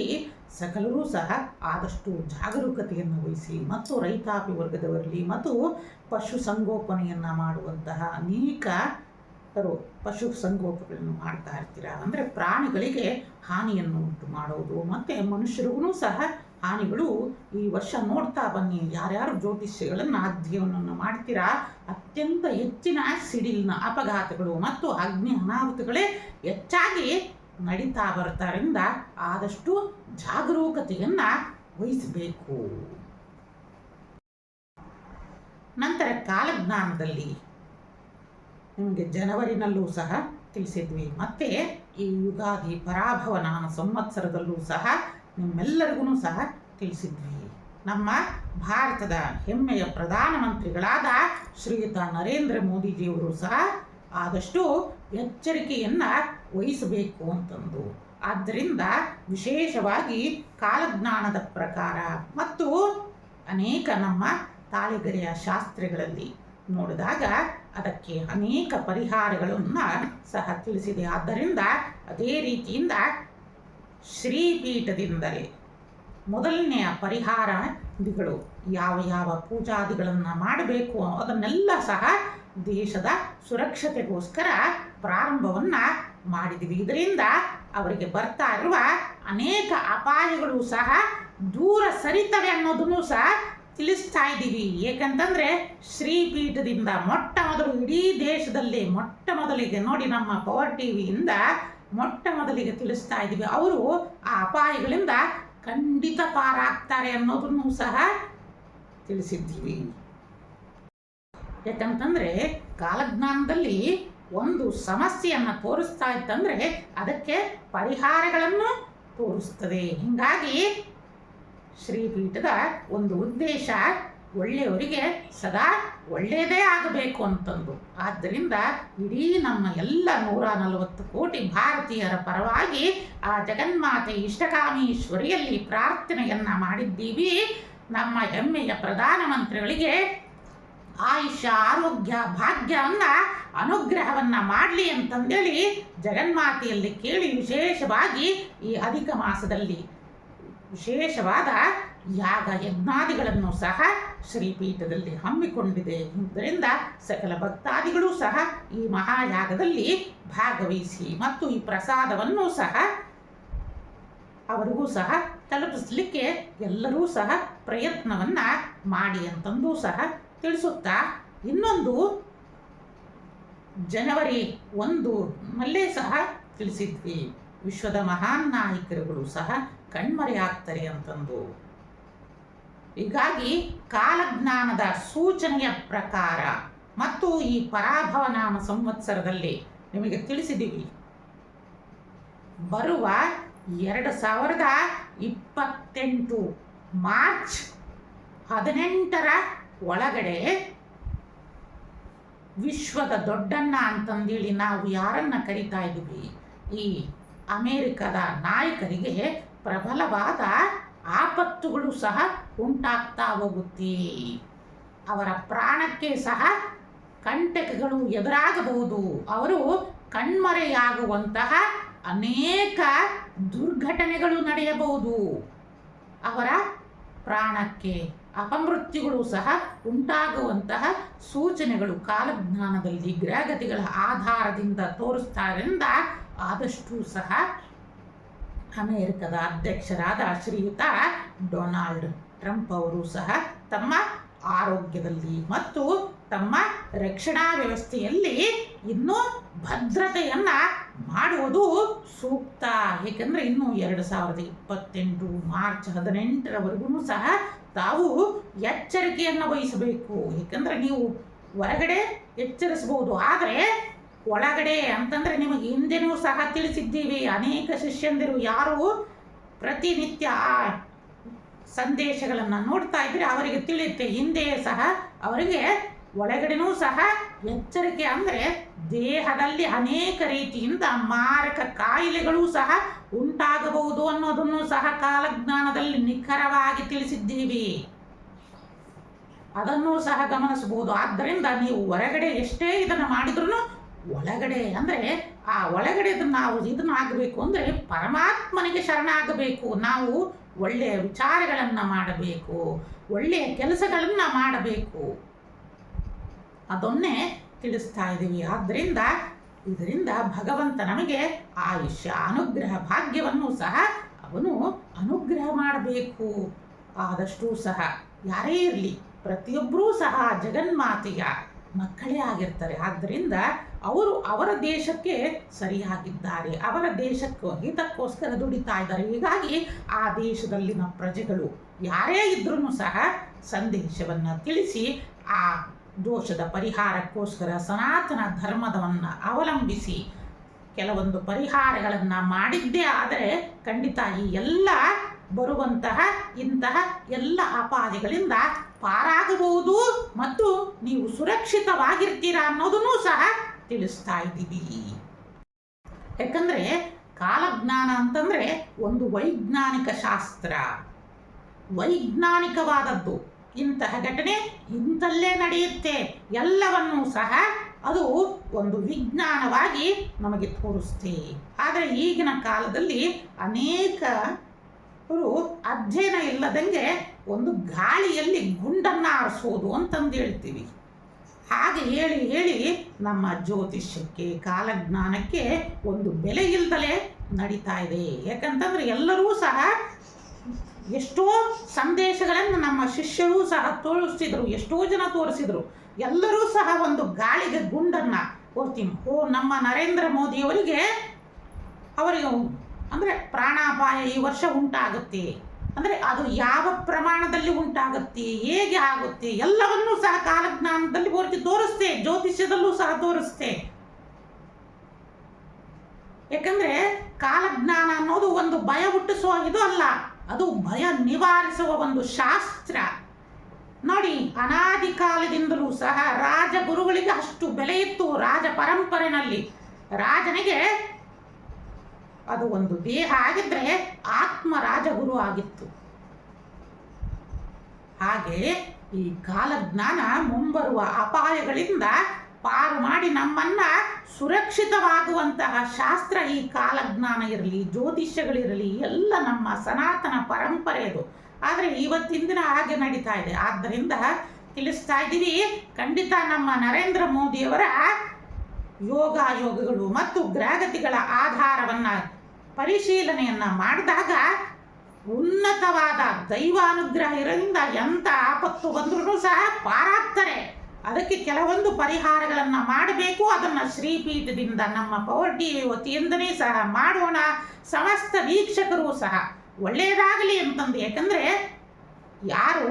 ಸಕಲರೂ ಸಹ ಆದಷ್ಟು ಜಾಗರೂಕತೆಯನ್ನು ವಹಿಸಿ ಮತ್ತು ರೈತಾಪಿ ವರ್ಗದವರಲ್ಲಿ ಮತ್ತು ಪಶು ಸಂಗೋಪನೆಯನ್ನು ಮಾಡುವಂತಹ ಅನೇಕರು ಪಶು ಸಂಗೋಪನೆಗಳನ್ನು ಮಾಡ್ತಾ ಇರ್ತೀರ. ಅಂದರೆ ಪ್ರಾಣಿಗಳಿಗೆ ಹಾನಿಯನ್ನು ಉಂಟು ಮಾಡುವುದು ಮತ್ತು ಮನುಷ್ಯರಿಗೂ ಸಹ ಹಾನಿಗಳು ಈ ವರ್ಷ ನೋಡ್ತಾ ಬನ್ನಿ. ಯಾರ್ಯಾರು ಜ್ಯೋತಿಷ್ಯಗಳನ್ನು ಅಧ್ಯಯನವನ್ನು ಮಾಡ್ತೀರಾ ಅತ್ಯಂತ ಹೆಚ್ಚಿನ ಸಿಡಿಲಿನ ಅಪಘಾತಗಳು ಮತ್ತು ಅಗ್ನಿ ಅನಾಹುತಗಳೇ ಹೆಚ್ಚಾಗಿ ನಡೀತಾ ಬರ್ತಾರಿಂದ ಆದಷ್ಟು ಜಾಗರೂಕತೆಯನ್ನು ವಹಿಸಬೇಕು. ನಂತರ ಕಾಲಜ್ಞಾನದಲ್ಲಿ ನಿಮಗೆ ಜನವರಿನಲ್ಲೂ ಸಹ ತಿಳಿಸಿದ್ವಿ, ಮತ್ತು ಈ ಯುಗಾದಿ ಪರಾಭವನಾಮ ಸಂವತ್ಸರದಲ್ಲೂ ಸಹ ನಿಮ್ಮೆಲ್ಲರಿಗೂ ಸಹ ತಿಳಿಸಿದ್ವಿ. ನಮ್ಮ ಭಾರತದ ಹೆಮ್ಮೆಯ ಪ್ರಧಾನಮಂತ್ರಿಗಳಾದ ಶ್ರೀಯುತ ನರೇಂದ್ರ ಮೋದಿಜಿಯವರು ಸಹ ಆದಷ್ಟು ಎಚ್ಚರಿಕೆಯನ್ನು ವಹಿಸಬೇಕು ಅಂತಂದು, ಆದ್ದರಿಂದ ವಿಶೇಷವಾಗಿ ಕಾಲಜ್ಞಾನದ ಪ್ರಕಾರ ಮತ್ತು ಅನೇಕ ನಮ್ಮ ತಾಳಿಗರಿಯ ಶಾಸ್ತ್ರಗಳಲ್ಲಿ ನೋಡಿದಾಗ ಅದಕ್ಕೆ ಅನೇಕ ಪರಿಹಾರಗಳನ್ನು ಸಹ ತಿಳಿಸಿದೆ. ಆದ್ದರಿಂದ ಅದೇ ರೀತಿಯಿಂದ ಶ್ರೀಪೀಠದಿಂದಲೇ ಮೊದಲನೆಯ ಪರಿಹಾರಗಳು ಯಾವ ಯಾವ ಪೂಜಾದಿಗಳನ್ನು ಮಾಡಬೇಕು ಅದನ್ನೆಲ್ಲ ಸಹ ದೇಶದ ಸುರಕ್ಷತೆಗೋಸ್ಕರ ಪ್ರಾರಂಭವನ್ನು ಮಾಡಿದ್ದೀವಿ. ಇದರಿಂದ ಅವರಿಗೆ ಬರ್ತಾ ಇರುವ ಅನೇಕ ಅಪಾಯಗಳು ಸಹ ದೂರ ಸರಿತವೆ ಅನ್ನೋದನ್ನು ಸಹ ತಿಳಿಸ್ತಾ ಇದ್ದೀವಿ. ಏಕೆಂತಂದರೆ ಶ್ರೀಪೀಠದಿಂದ ಮೊಟ್ಟ ಮೊದಲು ಇಡೀ ದೇಶದಲ್ಲಿ ಮೊಟ್ಟ ಮೊದಲಿಗೆ ನೋಡಿ, ನಮ್ಮ ಪವರ್ ಟಿವಿಯಿಂದ ಮೊಟ್ಟ ಮೊದಲಿಗೆ ತಿಳಿಸ್ತಾ ಇದ್ದೀವಿ. ಅವರು ಆ ಅಪಾಯಗಳಿಂದ ಖಂಡಿತ ಪಾರಾಗ್ತಾರೆ ಅನ್ನೋದನ್ನು ಸಹ ತಿಳಿಸಿದ್ದೀವಿ. ಯಾಕಂತಂದರೆ ಕಾಲಜ್ಞಾನದಲ್ಲಿ ಒಂದು ಸಮಸ್ಯೆಯನ್ನು ತೋರಿಸ್ತಾ ಇತ್ತಂದರೆ ಅದಕ್ಕೆ ಪರಿಹಾರಗಳನ್ನು ತೋರಿಸ್ತದೆ. ಹೀಗಾಗಿ ಶ್ರೀಪೀಠದ ಒಂದು ಉದ್ದೇಶ ಒಳ್ಳೆಯವರಿಗೆ ಸದಾ ಒಳ್ಳೆಯದೇ ಆಗಬೇಕು ಅಂತಂದು. ಆದ್ದರಿಂದ ಇಡೀ ನಮ್ಮ ಎಲ್ಲ 140 ಕೋಟಿ ಭಾರತೀಯರ ಪರವಾಗಿ ಆ ಜಗನ್ಮಾತೆ ಇಷ್ಟಕಾಮೀಶ್ವರಿಯಲ್ಲಿ ಪ್ರಾರ್ಥನೆಯನ್ನು ಮಾಡಿದ್ದೀವಿ. ನಮ್ಮ ಹೆಮ್ಮೆಯ ಪ್ರಧಾನಮಂತ್ರಿಗಳಿಗೆ ಆಯುಷ್ಯ, ಆರೋಗ್ಯ, ಭಾಗ್ಯವನ್ನು ಅನುಗ್ರಹವನ್ನು ಮಾಡಲಿ ಅಂತಂದೇಳಿ ಜಗನ್ಮಾತೆಯಲ್ಲಿ ಕೇಳಿ ವಿಶೇಷವಾಗಿ ಈ ಅಧಿಕ ಮಾಸದಲ್ಲಿ ವಿಶೇಷವಾದ ಯಾಗ ಯಜ್ಞಾದಿಗಳನ್ನು ಸಹ ಶ್ರೀಪೀಠದಲ್ಲಿ ಹಮ್ಮಿಕೊಂಡಿದೆ. ಇದರಿಂದ ಸಕಲ ಭಕ್ತಾದಿಗಳು ಸಹ ಈ ಮಹಾಯಾಗದಲ್ಲಿ ಭಾಗವಹಿಸಿ ಮತ್ತು ಈ ಪ್ರಸಾದವನ್ನು ಸಹ ಅವರಿಗೂ ಸಹ ತಲುಪಿಸಲಿಕ್ಕೆ ಎಲ್ಲರೂ ಸಹ ಪ್ರಯತ್ನವನ್ನು ಮಾಡಿ ಅಂತಂದು ಸಹ ತಿಳಿಸುತ್ತಾ, ಇನ್ನೊಂದು ಜನವರಿ 1 ಸಹ ತಿಳಿಸಿದ್ವಿ. ವಿಶ್ವದ ಮಹಾನ್ ನಾಯಕರುಗಳು ಸಹ ಕಣ್ಮರೆಯಾಗ್ತಾರೆ ಅಂತಂದು. ಹೀಗಾಗಿ ಕಾಲಜ್ಞಾನದ ಸೂಚನೆಯ ಪ್ರಕಾರ ಮತ್ತು ಈ ಪರಾಭವ ನಾಮ ಸಂವತ್ಸರದಲ್ಲಿ ನಿಮಗೆ ತಿಳಿಸಿದ್ದೀವಿ, ಬರುವ 2028 ಮಾರ್ಚ್ 18ರ ಒಳಗಡೆ ವಿಶ್ವದ ದೊಡ್ಡಣ್ಣ ಅಂತಂದೇಳಿ ನಾವು ಯಾರನ್ನ ಕರಿತಾ ಇದ್ದೀವಿ, ಈ ಅಮೇರಿಕದ ನಾಯಕರಿಗೆ ಪ್ರಬಲವಾದ ಆಪತ್ತುಗಳು ಸಹ ಉಂಟಾಗ್ತಾ ಹೋಗುತ್ತೆ. ಅವರ ಪ್ರಾಣಕ್ಕೆ ಸಹ ಕಂಟಕಗಳು ಎದುರಾಗಬಹುದು. ಅವರು ಕಣ್ಮರೆಯಾಗುವಂತಹ ಅನೇಕ ದುರ್ಘಟನೆಗಳು ನಡೆಯಬಹುದು. ಅವರ ಪ್ರಾಣಕ್ಕೆ ಅಪಮೃತ್ಯುಗಳು ಸಹ ಉಂಟಾಗುವಂತಹ ಸೂಚನೆಗಳು ಕಾಲಜ್ಞಾನದಲ್ಲಿ ಗ್ರಹಗತಿಗಳ ಆಧಾರದಿಂದ ತೋರಿಸ್ತಾರಿಂದ ಆದಷ್ಟು ಸಹ ಅಮೇರಿಕದ ಅಧ್ಯಕ್ಷರಾದ ಶ್ರೀಯುತ ಡೊನಾಲ್ಡ್ ಟ್ರಂಪ್ ಅವರು ಸಹ ತಮ್ಮ ಆರೋಗ್ಯದಲ್ಲಿ ಮತ್ತು ತಮ್ಮ ರಕ್ಷಣಾ ವ್ಯವಸ್ಥೆಯಲ್ಲಿ ಇನ್ನೂ ಭದ್ರತೆಯನ್ನ ಮಾಡುವುದು ಸೂಕ್ತ. ಏಕೆಂದರೆ ಇನ್ನು 2028 ಮಾರ್ಚ್ 18ರವರೆಗೂ ಸಹ ತಾವು ಎಚ್ಚರಿಕೆಯನ್ನು ವಹಿಸಬೇಕು. ಏಕೆಂದರೆ ನೀವು ಹೊರಗಡೆ ಎಚ್ಚರಿಸಬಹುದು, ಆದರೆ ಒಳಗಡೆ ಅಂತಂದರೆ ನಿಮಗೆ ಹಿಂದೆನೂ ಸಹ ತಿಳಿಸಿದ್ದೀವಿ. ಅನೇಕ ಶಿಷ್ಯಂದಿರು ಯಾರು ಪ್ರತಿನಿತ್ಯ ಆ ಸಂದೇಶಗಳನ್ನು ನೋಡ್ತಾ ಇದ್ರೆ ಅವರಿಗೆ ತಿಳಿಯುತ್ತೆ. ಹಿಂದೆ ಸಹ ಅವರಿಗೆ ಒಳಗಡೆನೂ ಸಹ ಎಚ್ಚರಿಕೆ, ಅಂದರೆ ದೇಹದಲ್ಲಿ ಅನೇಕ ರೀತಿಯಿಂದ ಮಾರಕ ಕಾಯಿಲೆಗಳು ಸಹ ಉಂಟಾಗಬಹುದು ಅನ್ನೋದನ್ನು ಸಹ ಕಾಲಜ್ಞಾನದಲ್ಲಿ ನಿಖರವಾಗಿ ತಿಳಿಸಿದ್ದೀವಿ. ಅದನ್ನು ಸಹ ಗಮನಿಸಬಹುದು. ಆದ್ದರಿಂದ ನೀವು ಹೊರಗಡೆ ಎಷ್ಟೇ ಇದನ್ನು ಮಾಡಿದ್ರೂ ಒಳಗಡೆ ಅಂದರೆ ಆ ಒಳಗಡೆ ನಾವು ಇದನ್ನು ಆಗಬೇಕು ಅಂದರೆ ಪರಮಾತ್ಮನಿಗೆ ಶರಣಾಗಬೇಕು. ನಾವು ಒಳ್ಳೆಯ ವಿಚಾರಗಳನ್ನು ಮಾಡಬೇಕು, ಒಳ್ಳೆಯ ಕೆಲಸಗಳನ್ನು ಮಾಡಬೇಕು, ಅದನ್ನೇ ತಿಳಿಸ್ತಾ ಇದ್ದೀವಿ. ಆದ್ದರಿಂದ ಇದರಿಂದ ಭಗವಂತ ನಮಗೆ ಆಯುಷ್ಯ ಅನುಗ್ರಹ ಭಾಗ್ಯವನ್ನು ಸಹ ಅವನು ಅನುಗ್ರಹ ಮಾಡಬೇಕು. ಆದಷ್ಟು ಸಹ ಯಾರೇ ಇರಲಿ ಪ್ರತಿಯೊಬ್ಬರೂ ಸಹ ಜಗನ್ಮಾತೆಯ ಮಕ್ಕಳೇ ಆಗಿರ್ತಾರೆ. ಆದ್ದರಿಂದ ಅವರು ಅವರ ದೇಶಕ್ಕೆ ಸರಿಯಾಗಿದ್ದಾರೆ, ಅವರ ದೇಶಕ್ಕೆ ಹಿತಕ್ಕೋಸ್ಕರ ದುಡಿತಾ ಇದ್ದಾರೆ. ಹೀಗಾಗಿ ಆ ದೇಶದಲ್ಲಿನ ಪ್ರಜೆಗಳು ಯಾರೇ ಇದ್ರೂ ಸಹ ಸಂದೇಶವನ್ನು ತಿಳಿಸಿ ಆ ದೋಷದ ಪರಿಹಾರಕ್ಕೋಸ್ಕರ ಸನಾತನ ಧರ್ಮದವನ್ನು ಅವಲಂಬಿಸಿ ಕೆಲವೊಂದು ಪರಿಹಾರಗಳನ್ನು ಮಾಡಿದ್ದೇ ಆದರೆ ಖಂಡಿತ ಈ ಎಲ್ಲ ಬರುವಂತಹ ಇಂತಹ ಎಲ್ಲ ಅಪಾಯಗಳಿಂದ ಪಾರಾಗಬಹುದು ಮತ್ತು ನೀವು ಸುರಕ್ಷಿತವಾಗಿರ್ತೀರಾ ಅನ್ನೋದನ್ನು ಸಹ ತಿಳಿಸ್ತಾ ಇದ್ದೀವಿ. ಯಾಕಂದರೆ ಕಾಲಜ್ಞಾನ ಅಂತಂದರೆ ಒಂದು ವೈಜ್ಞಾನಿಕ ಶಾಸ್ತ್ರ, ವೈಜ್ಞಾನಿಕವಾದದ್ದು. ಇಂತಹ ಘಟನೆ ಇಂಥಲ್ಲೇ ನಡೆಯುತ್ತೆ ಎಲ್ಲವನ್ನೂ ಸಹ ಅದು ಒಂದು ವಿಜ್ಞಾನವಾಗಿ ನಮಗೆ ತೋರಿಸುತ್ತೆ. ಆದರೆ ಈಗಿನ ಕಾಲದಲ್ಲಿ ಅನೇಕರು ಅಧ್ಯಯನ ಇಲ್ಲದಂಗೆ ಒಂದು ಗಾಳಿಯಲ್ಲಿ ಗುಂಡನ್ನು ಆರಿಸೋದು ಅಂತಂದು ಹೇಳ್ತೀವಿ. ಹಾಗೆ ಹೇಳಿ ಹೇಳಿ ನಮ್ಮ ಜ್ಯೋತಿಷ್ಯಕ್ಕೆ ಕಾಲಜ್ಞಾನಕ್ಕೆ ಒಂದು ಬೆಲೆ ಇಲ್ಲದಲೇ ನಡೀತಾ ಇದೆ. ಯಾಕಂತಂದರೆ ಎಲ್ಲರೂ ಸಹ ಎಷ್ಟೋ ಸಂದೇಶಗಳನ್ನು ನಮ್ಮ ಶಿಷ್ಯರು ಸಹ ತೋರಿಸ್ತಿದ್ರು, ಎಷ್ಟೋ ಜನ ತೋರಿಸಿದ್ರು. ಎಲ್ಲರೂ ಸಹ ಒಂದು ಗಾಳಿಗೆ ಗುಂಡನ್ನು ಓದ್ತೀವಿ. ನಮ್ಮ ನರೇಂದ್ರ ಮೋದಿಯವರಿಗೆ ಅವರಿಗೆ ಅಂದರೆ ಪ್ರಾಣಾಪಾಯ ಈ ವರ್ಷ ಉಂಟಾಗುತ್ತೆ ಅಂದರೆ ಅದು ಯಾವ ಪ್ರಮಾಣದಲ್ಲಿ ಉಂಟಾಗುತ್ತೆ, ಹೇಗೆ ಆಗುತ್ತೆ ಎಲ್ಲವನ್ನೂ ಸಹ ಕಾಲಜ್ಞಾನದಲ್ಲಿ ತೋರಿಸ್ತೆ, ಜ್ಯೋತಿಷ್ಯದಲ್ಲೂ ಸಹ ತೋರಿಸ್ತೆ. ಯಾಕಂದರೆ ಕಾಲಜ್ಞಾನ ಅನ್ನೋದು ಒಂದು ಭಯ ಹುಟ್ಟಿಸುವ ಇದು ಅಲ್ಲ, ಅದು ಭಯ ನಿವಾರಿಸುವ ಒಂದು ಶಾಸ್ತ್ರ. ನೋಡಿ, ಅನಾದಿ ಕಾಲದಿಂದಲೂ ಸಹ ರಾಜಗುರುಗಳಿಗೆ ಅಷ್ಟು ಬೆಲೆ ಇತ್ತು. ರಾಜ ಪರಂಪರೆಯಲ್ಲಿ ರಾಜನಿಗೆ ಅದು ಒಂದು ದೇಹ ಆಗಿದ್ರೆ ಆತ್ಮ ರಾಜಗುರು ಆಗಿತ್ತು. ಹಾಗೆ ಈ ಕಾಲಜ್ಞಾನ ಮುಂಬರುವ ಅಪಾಯಗಳಿಂದ ಪಾರು ಮಾಡಿ ನಮ್ಮನ್ನ ಸುರಕ್ಷಿತವಾಗುವಂತಹ ಶಾಸ್ತ್ರ ಈ ಕಾಲಜ್ಞಾನ ಇರಲಿ, ಜ್ಯೋತಿಷ್ಯಗಳಿರಲಿ, ಎಲ್ಲ ನಮ್ಮ ಸನಾತನ ಪರಂಪರೆಯದು. ಆದರೆ ಇವತ್ತಿನ ದಿನ ಹಾಗೆ ನಡೀತಾ ಇದೆ. ಆದ್ದರಿಂದ ತಿಳಿಸ್ತಾ ಇದ್ದೀವಿ, ಖಂಡಿತ ನಮ್ಮ ನರೇಂದ್ರ ಮೋದಿಯವರ ಯೋಗಗಳು ಮತ್ತು ಗ್ರಹಗತಿಗಳ ಆಧಾರವನ್ನು ಪರಿಶೀಲನೆಯನ್ನು ಮಾಡಿದಾಗ ಉನ್ನತವಾದ ದೈವಾನುಗ್ರಹ ಇರೋದ್ರಿಂದ ಎಂಥ ಆಪತ್ತು ಬಂದ್ರೂ ಸಹ ಪಾರಾಗ್ತಾರೆ. ಅದಕ್ಕೆ ಕೆಲವೊಂದು ಪರಿಹಾರಗಳನ್ನು ಮಾಡಬೇಕು. ಅದನ್ನು ಶ್ರೀಪೀಠದಿಂದ ನಮ್ಮ ಪವರ್ ಟಿ ವತಿಯಿಂದನೇ ಸಹ ಮಾಡೋಣ. ಸಮಸ್ತ ವೀಕ್ಷಕರು ಸಹ ಒಳ್ಳೆಯದಾಗಲಿ ಅಂತಂದು, ಯಾಕಂದರೆ ಯಾರು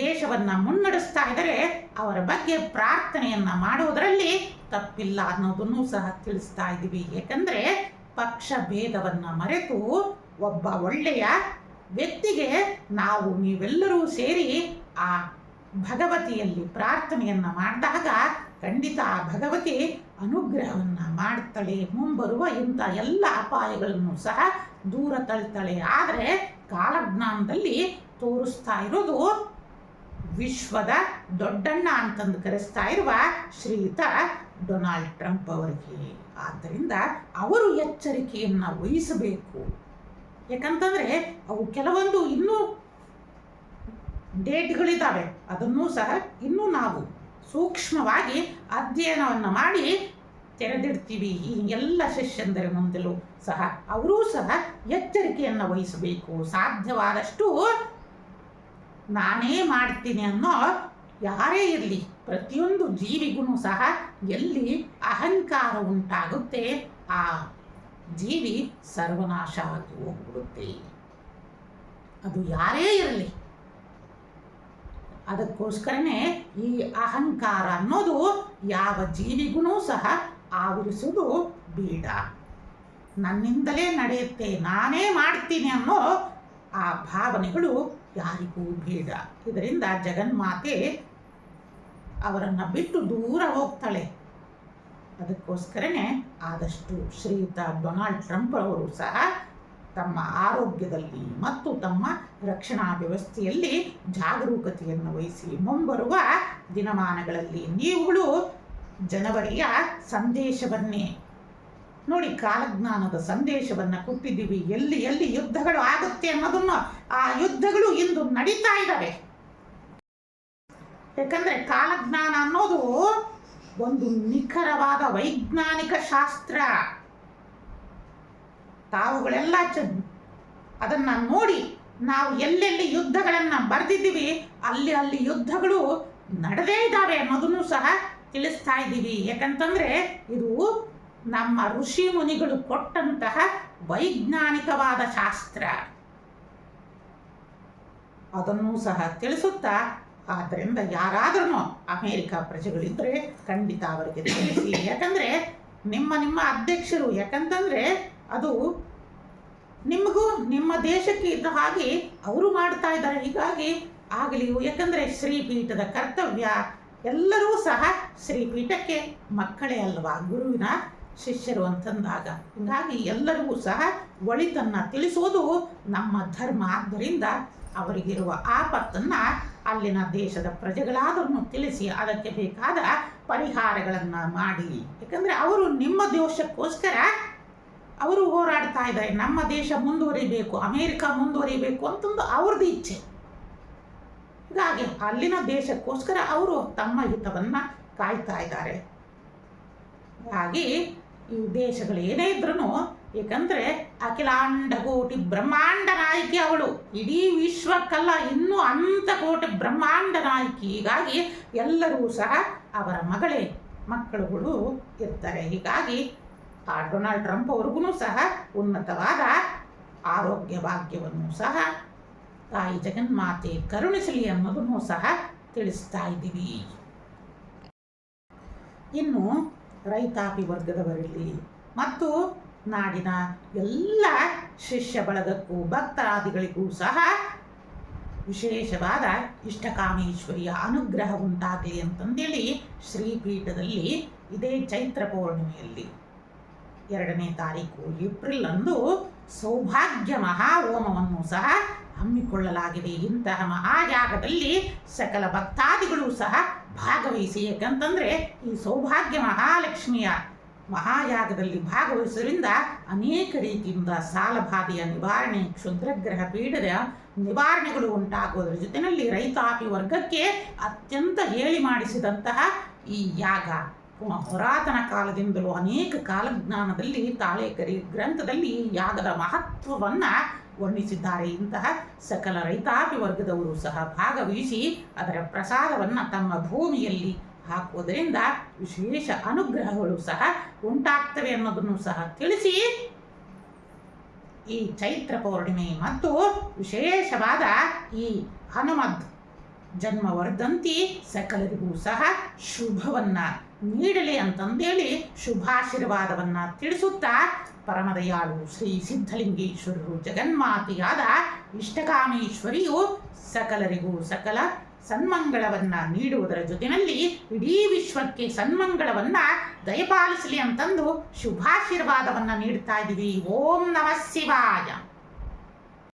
ದೇಶವನ್ನು ಮುನ್ನಡೆಸ್ತಾ ಇದ್ದಾರೆ ಅವರ ಬಗ್ಗೆ ಪ್ರಾರ್ಥನೆಯನ್ನು ಮಾಡುವುದರಲ್ಲಿ ತಪ್ಪಿಲ್ಲ ಅನ್ನೋದನ್ನು ಸಹ ತಿಳಿಸ್ತಾ ಇದ್ದೀವಿ. ಯಾಕಂದರೆ ಪಕ್ಷ ಭೇದವನ್ನು ಮರೆತು ಒಬ್ಬ ಒಳ್ಳೆಯ ವ್ಯಕ್ತಿಗೆ ನಾವು ನೀವೆಲ್ಲರೂ ಸೇರಿ ಆ ಭಗವತಿಯಲ್ಲಿ ಪ್ರಾರ್ಥನೆಯನ್ನು ಮಾಡಿದಾಗ ಖಂಡಿತ ಆ ಭಗವತಿ ಅನುಗ್ರಹವನ್ನು ಮಾಡ್ತಾಳೆ. ಮುಂಬರುವ ಇಂಥ ಎಲ್ಲ ಅಪಾಯಗಳನ್ನು ಸಹ ದೂರ ತಳ್ತಾಳೆ. ಆದರೆ ಕಾಲಜ್ಞಾನದಲ್ಲಿ ತೋರಿಸ್ತಾ ಇರೋದು ವಿಶ್ವದ ದೊಡ್ಡಣ್ಣ ಅಂತಂದು ಕರೆಸ್ತಾ ಇರುವ ಶ್ರೀಯುತ ಡೊನಾಲ್ಡ್ ಟ್ರಂಪ್ ಅವರಿಗೆ. ಆದ್ದರಿಂದ ಅವರು ಎಚ್ಚರಿಕೆಯನ್ನು ವಹಿಸಬೇಕು. ಯಾಕಂತಂದರೆ ಅವು ಕೆಲವೊಂದು ಇನ್ನೂ ಡೇಟ್ಗಳಿದ್ದಾವೆ. ಅದನ್ನೂ ಸಹ ಇನ್ನೂ ನಾವು ಸೂಕ್ಷ್ಮವಾಗಿ ಅಧ್ಯಯನವನ್ನು ಮಾಡಿ ತೆರೆದಿಡ್ತೀವಿ. ಈ ಎಲ್ಲ ಶಿಷ್ಯಂದರ ಮುಂದಲೂ ಸಹ ಅವರೂ ಸಹ ಎಚ್ಚರಿಕೆಯನ್ನು ವಹಿಸಬೇಕು. ಸಾಧ್ಯವಾದಷ್ಟು ನಾನೇ ಮಾಡ್ತೀನಿ ಅನ್ನೋ ಯಾರೇ ಇರಲಿ, ಪ್ರತಿಯೊಂದು ಜೀವಿಗೂ ಸಹ ಎಲ್ಲಿ ಅಹಂಕಾರ ಉಂಟಾಗುತ್ತೆ ಆ ಜೀವಿ ಸರ್ವನಾಶ ಆಗಿ ಹೋಗ್ಬಿಡುತ್ತೆ. ಅದು ಯಾರೇ ಇರಲಿ. ಅದಕ್ಕೋಸ್ಕರನೇ ಈ ಅಹಂಕಾರ ಅನ್ನೋದು ಯಾವ ಜೀವಿಗೂ ಸಹ ಆವರಿಸುವುದು ಬೇಡ. ನನ್ನಿಂದಲೇ ನಡೆಯುತ್ತೆ, ನಾನೇ ಮಾಡ್ತೀನಿ ಅನ್ನೋ ಆ ಭಾವನೆಗಳು ಯಾರಿಗೂ ಬೇಡ. ಇದರಿಂದ ಜಗನ್ಮಾತೆ ಅವರನ್ನು ಬಿಟ್ಟು ದೂರ ಹೋಗ್ತಾಳೆ. ಅದಕ್ಕೋಸ್ಕರನೇ ಆದಷ್ಟು ಶ್ರೀಯುತ ಡೊನಾಲ್ಡ್ ಟ್ರಂಪ್ ಅವರು ಸಹ ತಮ್ಮ ಆರೋಗ್ಯದಲ್ಲಿ ಮತ್ತು ತಮ್ಮ ರಕ್ಷಣಾ ವ್ಯವಸ್ಥೆಯಲ್ಲಿ ಜಾಗರೂಕತೆಯನ್ನು ವಹಿಸಿ ಮುಂಬರುವ ದಿನಮಾನಗಳಲ್ಲಿ ನೀವುಗಳು ಜನವರಿಯ ಸಂದೇಶವನ್ನೇ ನೋಡಿ, ಕಾಲಜ್ಞಾನದ ಸಂದೇಶವನ್ನು ಕೊಟ್ಟಿದ್ದೀವಿ. ಎಲ್ಲಿ ಎಲ್ಲಿ ಯುದ್ಧಗಳು ಆಗುತ್ತೆ ಅನ್ನೋದನ್ನು ಆ ಯುದ್ಧಗಳು ಇಂದು ನಡೀತಾ ಇದ್ದಾವೆ. ಯಾಕಂದರೆ ಕಾಲಜ್ಞಾನ ಅನ್ನೋದು ಒಂದು ನಿಖರವಾದ ವೈಜ್ಞಾನಿಕ ಶಾಸ್ತ್ರ. ತಾವುಗಳೆಲ್ಲ ಅದನ್ನು ನೋಡಿ ನಾವು ಎಲ್ಲೆಲ್ಲಿ ಯುದ್ಧಗಳನ್ನು ಬರೆದಿದ್ದೀವಿ ಅಲ್ಲಿ ಅಲ್ಲಿ ಯುದ್ಧಗಳು ನಡೆದೇ ಇದ್ದಾವೆ ಅನ್ನೋದನ್ನು ಸಹ ತಿಳಿಸ್ತಾ ಇದ್ದೀವಿ. ಯಾಕಂತಂದರೆ ಇದು ನಮ್ಮ ಋಷಿ ಮುನಿಗಳು ಕೊಟ್ಟಂತಹ ವೈಜ್ಞಾನಿಕವಾದ ಶಾಸ್ತ್ರ. ಅದನ್ನು ಸಹ ತಿಳಿಸುತ್ತಾ, ಆದ್ದರಿಂದ ಯಾರಾದ್ರೂ ಅಮೇರಿಕ ಪ್ರಜೆಗಳಿದ್ದರೆ ಖಂಡಿತ ಅವರಿಗೆ ತಿಳಿಸಿ. ಯಾಕಂದರೆ ನಿಮ್ಮ ಅಧ್ಯಕ್ಷರು, ಯಾಕಂತಂದರೆ ಅದು ನಿಮಗೂ ನಿಮ್ಮ ದೇಶಕ್ಕೆ ಇದ್ದ ಹಾಗೆ ಅವರು ಮಾಡ್ತಾ ಇದ್ದಾರೆ. ಹೀಗಾಗಿ ಆಗಲಿ, ಯಾಕಂದರೆ ಶ್ರೀಪೀಠದ ಕರ್ತವ್ಯ. ಎಲ್ಲರೂ ಸಹ ಶ್ರೀಪೀಠಕ್ಕೆ ಮಕ್ಕಳೇ ಅಲ್ವಾ, ಗುರುವಿನ ಶಿಷ್ಯರು ಅಂತಂದಾಗ. ಹೀಗಾಗಿ ಎಲ್ಲರಿಗೂ ಸಹ ಒಳಿತನ್ನು ತಿಳಿಸೋದು ನಮ್ಮ ಧರ್ಮ. ಆದ್ದರಿಂದ ಅವರಿಗಿರುವ ಆಪತ್ತನ್ನು ಅಲ್ಲಿನ ದೇಶದ ಪ್ರಜೆಗಳಾದರೂ ತಿಳಿಸಿ ಅದಕ್ಕೆ ಬೇಕಾದ ಪರಿಹಾರಗಳನ್ನು ಮಾಡಿ. ಯಾಕಂದರೆ ಅವರು ನಿಮ್ಮ ದೇಶಕ್ಕೋಸ್ಕರ ಅವರು ಹೋರಾಡ್ತಾ ಇದ್ದಾರೆ. ನಮ್ಮ ದೇಶ ಮುಂದುವರಿಬೇಕು, ಅಮೇರಿಕ ಮುಂದುವರಿಬೇಕು ಅಂತಂದು ಅವ್ರದ್ದು ಇಚ್ಛೆ. ಹೀಗಾಗಿ ಅಲ್ಲಿನ ದೇಶಕ್ಕೋಸ್ಕರ ಅವರು ತಮ್ಮ ಹಿತವನ್ನು ಕಾಯ್ತಾ ಇದ್ದಾರೆ. ಹಾಗಾಗಿ ಈ ದೇಶಗಳು ಏನೇ ಇದ್ರೂ, ಏಕೆಂದರೆ ಅಖಿಲಾಂಡ ಕೋಟಿ ಬ್ರಹ್ಮಾಂಡ ನಾಯಕಿ ಅವಳು. ಇಡೀ ವಿಶ್ವಕ್ಕಲ್ಲ, ಇನ್ನೂ ಅನಂತ ಕೋಟಿ ಬ್ರಹ್ಮಾಂಡ ನಾಯಕಿ. ಹೀಗಾಗಿ ಎಲ್ಲರೂ ಸಹ ಅವರ ಮಕ್ಕಳುಗಳು ಇರ್ತಾರೆ. ಹೀಗಾಗಿ ಆ ಡೊನಾಲ್ಡ್ ಟ್ರಂಪ್ ಅವ್ರಿಗೂ ಸಹ ಉನ್ನತವಾದ ಆರೋಗ್ಯ ಭಾಗ್ಯವನ್ನು ಸಹ ತಾಯಿ ಜಗನ್ಮಾತೆ ಕರುಣಿಸಲಿ ಅನ್ನೋದನ್ನು ಸಹ ತಿಳಿಸ್ತಾ ಇದ್ದೀವಿ. ಇನ್ನು ರೈತಾಪಿ ವರ್ಗದವರಲ್ಲಿ ಮತ್ತು ನಾಡಿನ ಎಲ್ಲ ಶಿಷ್ಯ ಬಳಗಕ್ಕೂ ಭಕ್ತಾದಿಗಳಿಗೂ ಸಹ ವಿಶೇಷವಾದ ಇಷ್ಟಕಾಮೇಶ್ವರಿಯ ಅನುಗ್ರಹ ಉಂಟಾಗಲಿ ಅಂತಂದೇಳಿ ಶ್ರೀಪೀಠದಲ್ಲಿ ಇದೇ ಚೈತ್ರ ಪೌರ್ಣಿಮೆಯಲ್ಲಿ 2ನೇ ತಾರೀಕು ಏಪ್ರಿಲ್ ಅಂದು ಸೌಭಾಗ್ಯ ಮಹಾ ಹೋಮವನ್ನು ಸಹ ಹಮ್ಮಿಕೊಳ್ಳಲಾಗಿದೆ. ಇಂತಹ ಮಹಾಯಾಗದಲ್ಲಿ ಸಕಲ ಭಕ್ತಾದಿಗಳು ಸಹ ಭಾಗವಹಿಸಿ. ಯಾಕಂತಂದರೆ ಈ ಸೌಭಾಗ್ಯ ಮಹಾಲಕ್ಷ್ಮಿಯ ಮಹಾಯಾಗದಲ್ಲಿ ಭಾಗವಹಿಸುವುದರಿಂದ ಅನೇಕ ರೀತಿಯಿಂದ ಸಾಲಬಾಧೆಯ ನಿವಾರಣೆ, ಕ್ಷುದ್ರಗ್ರಹ ಪೀಡದ ನಿವಾರಣೆಗಳು ಉಂಟಾಗುವುದರ ಜೊತೆಯಲ್ಲಿ ರೈತಾಪಿ ವರ್ಗಕ್ಕೆ ಅತ್ಯಂತ ಹೇಳಿ ಮಾಡಿಸಿದಂತಹ ಈ ಯಾಗ ಪುರಾತನ ಕಾಲದಿಂದಲೂ ಅನೇಕ ಕಾಲಜ್ಞಾನದಲ್ಲಿ ತಾಳೇಕರಿ ಗ್ರಂಥದಲ್ಲಿ ಈ ಯಾಗದ ಮಹತ್ವವನ್ನು ವರ್ಣಿಸಿದ್ದಾರೆ. ಇಂತಹ ಸಕಲ ರೈತಾಪಿ ವರ್ಗದವರು ಸಹ ಭಾಗವಹಿಸಿ ಅದರ ಪ್ರಸಾದವನ್ನು ತಮ್ಮ ಭೂಮಿಯಲ್ಲಿ ಹಾಕುವುದರಿಂದ ವಿಶೇಷ ಅನುಗ್ರಹಗಳು ಸಹ ಉಂಟಾಗ್ತವೆ ಅನ್ನೋದನ್ನು ಸಹ ತಿಳಿಸಿ, ಈ ಚೈತ್ರ ಪೌರ್ಣಿಮೆ ಮತ್ತು ವಿಶೇಷವಾದ ಈ ಹನುಮದ್ ಜನ್ಮವರ್ಧಂತಿ ಸಕಲರಿಗೂ ಸಹ ಶುಭವನ್ನ ನೀಡಲಿ ಅಂತಂದೇಳಿ ಶುಭಾಶೀರ್ವಾದವನ್ನ ತಿಳಿಸುತ್ತಾ, ಪರಮದಯಾಳು ಶ್ರೀ ಸಿದ್ಧಲಿಂಗೇಶ್ವರರು ಜಗನ್ಮಾತೆಯಾದ ಇಷ್ಟಕಾಮೇಶ್ವರಿಯು ಸಕಲರಿಗೂ ಸಕಲ ಸನ್ಮಂಗಳವನ್ನ ನೀಡುವುದರ ಜೊತೆಯಲ್ಲಿ ಇಡೀ ವಿಶ್ವಕ್ಕೆ ಸನ್ಮಂಗಳವನ್ನ ದಯಪಾಲಿಸಲಿ ಅಂತಂದು ಶುಭಾಶೀರ್ವಾದವನ್ನ ನೀಡ್ತಾ ಇದ್ದೀವಿ. ಓಂ ನಮಃ ಶಿವಾಯ.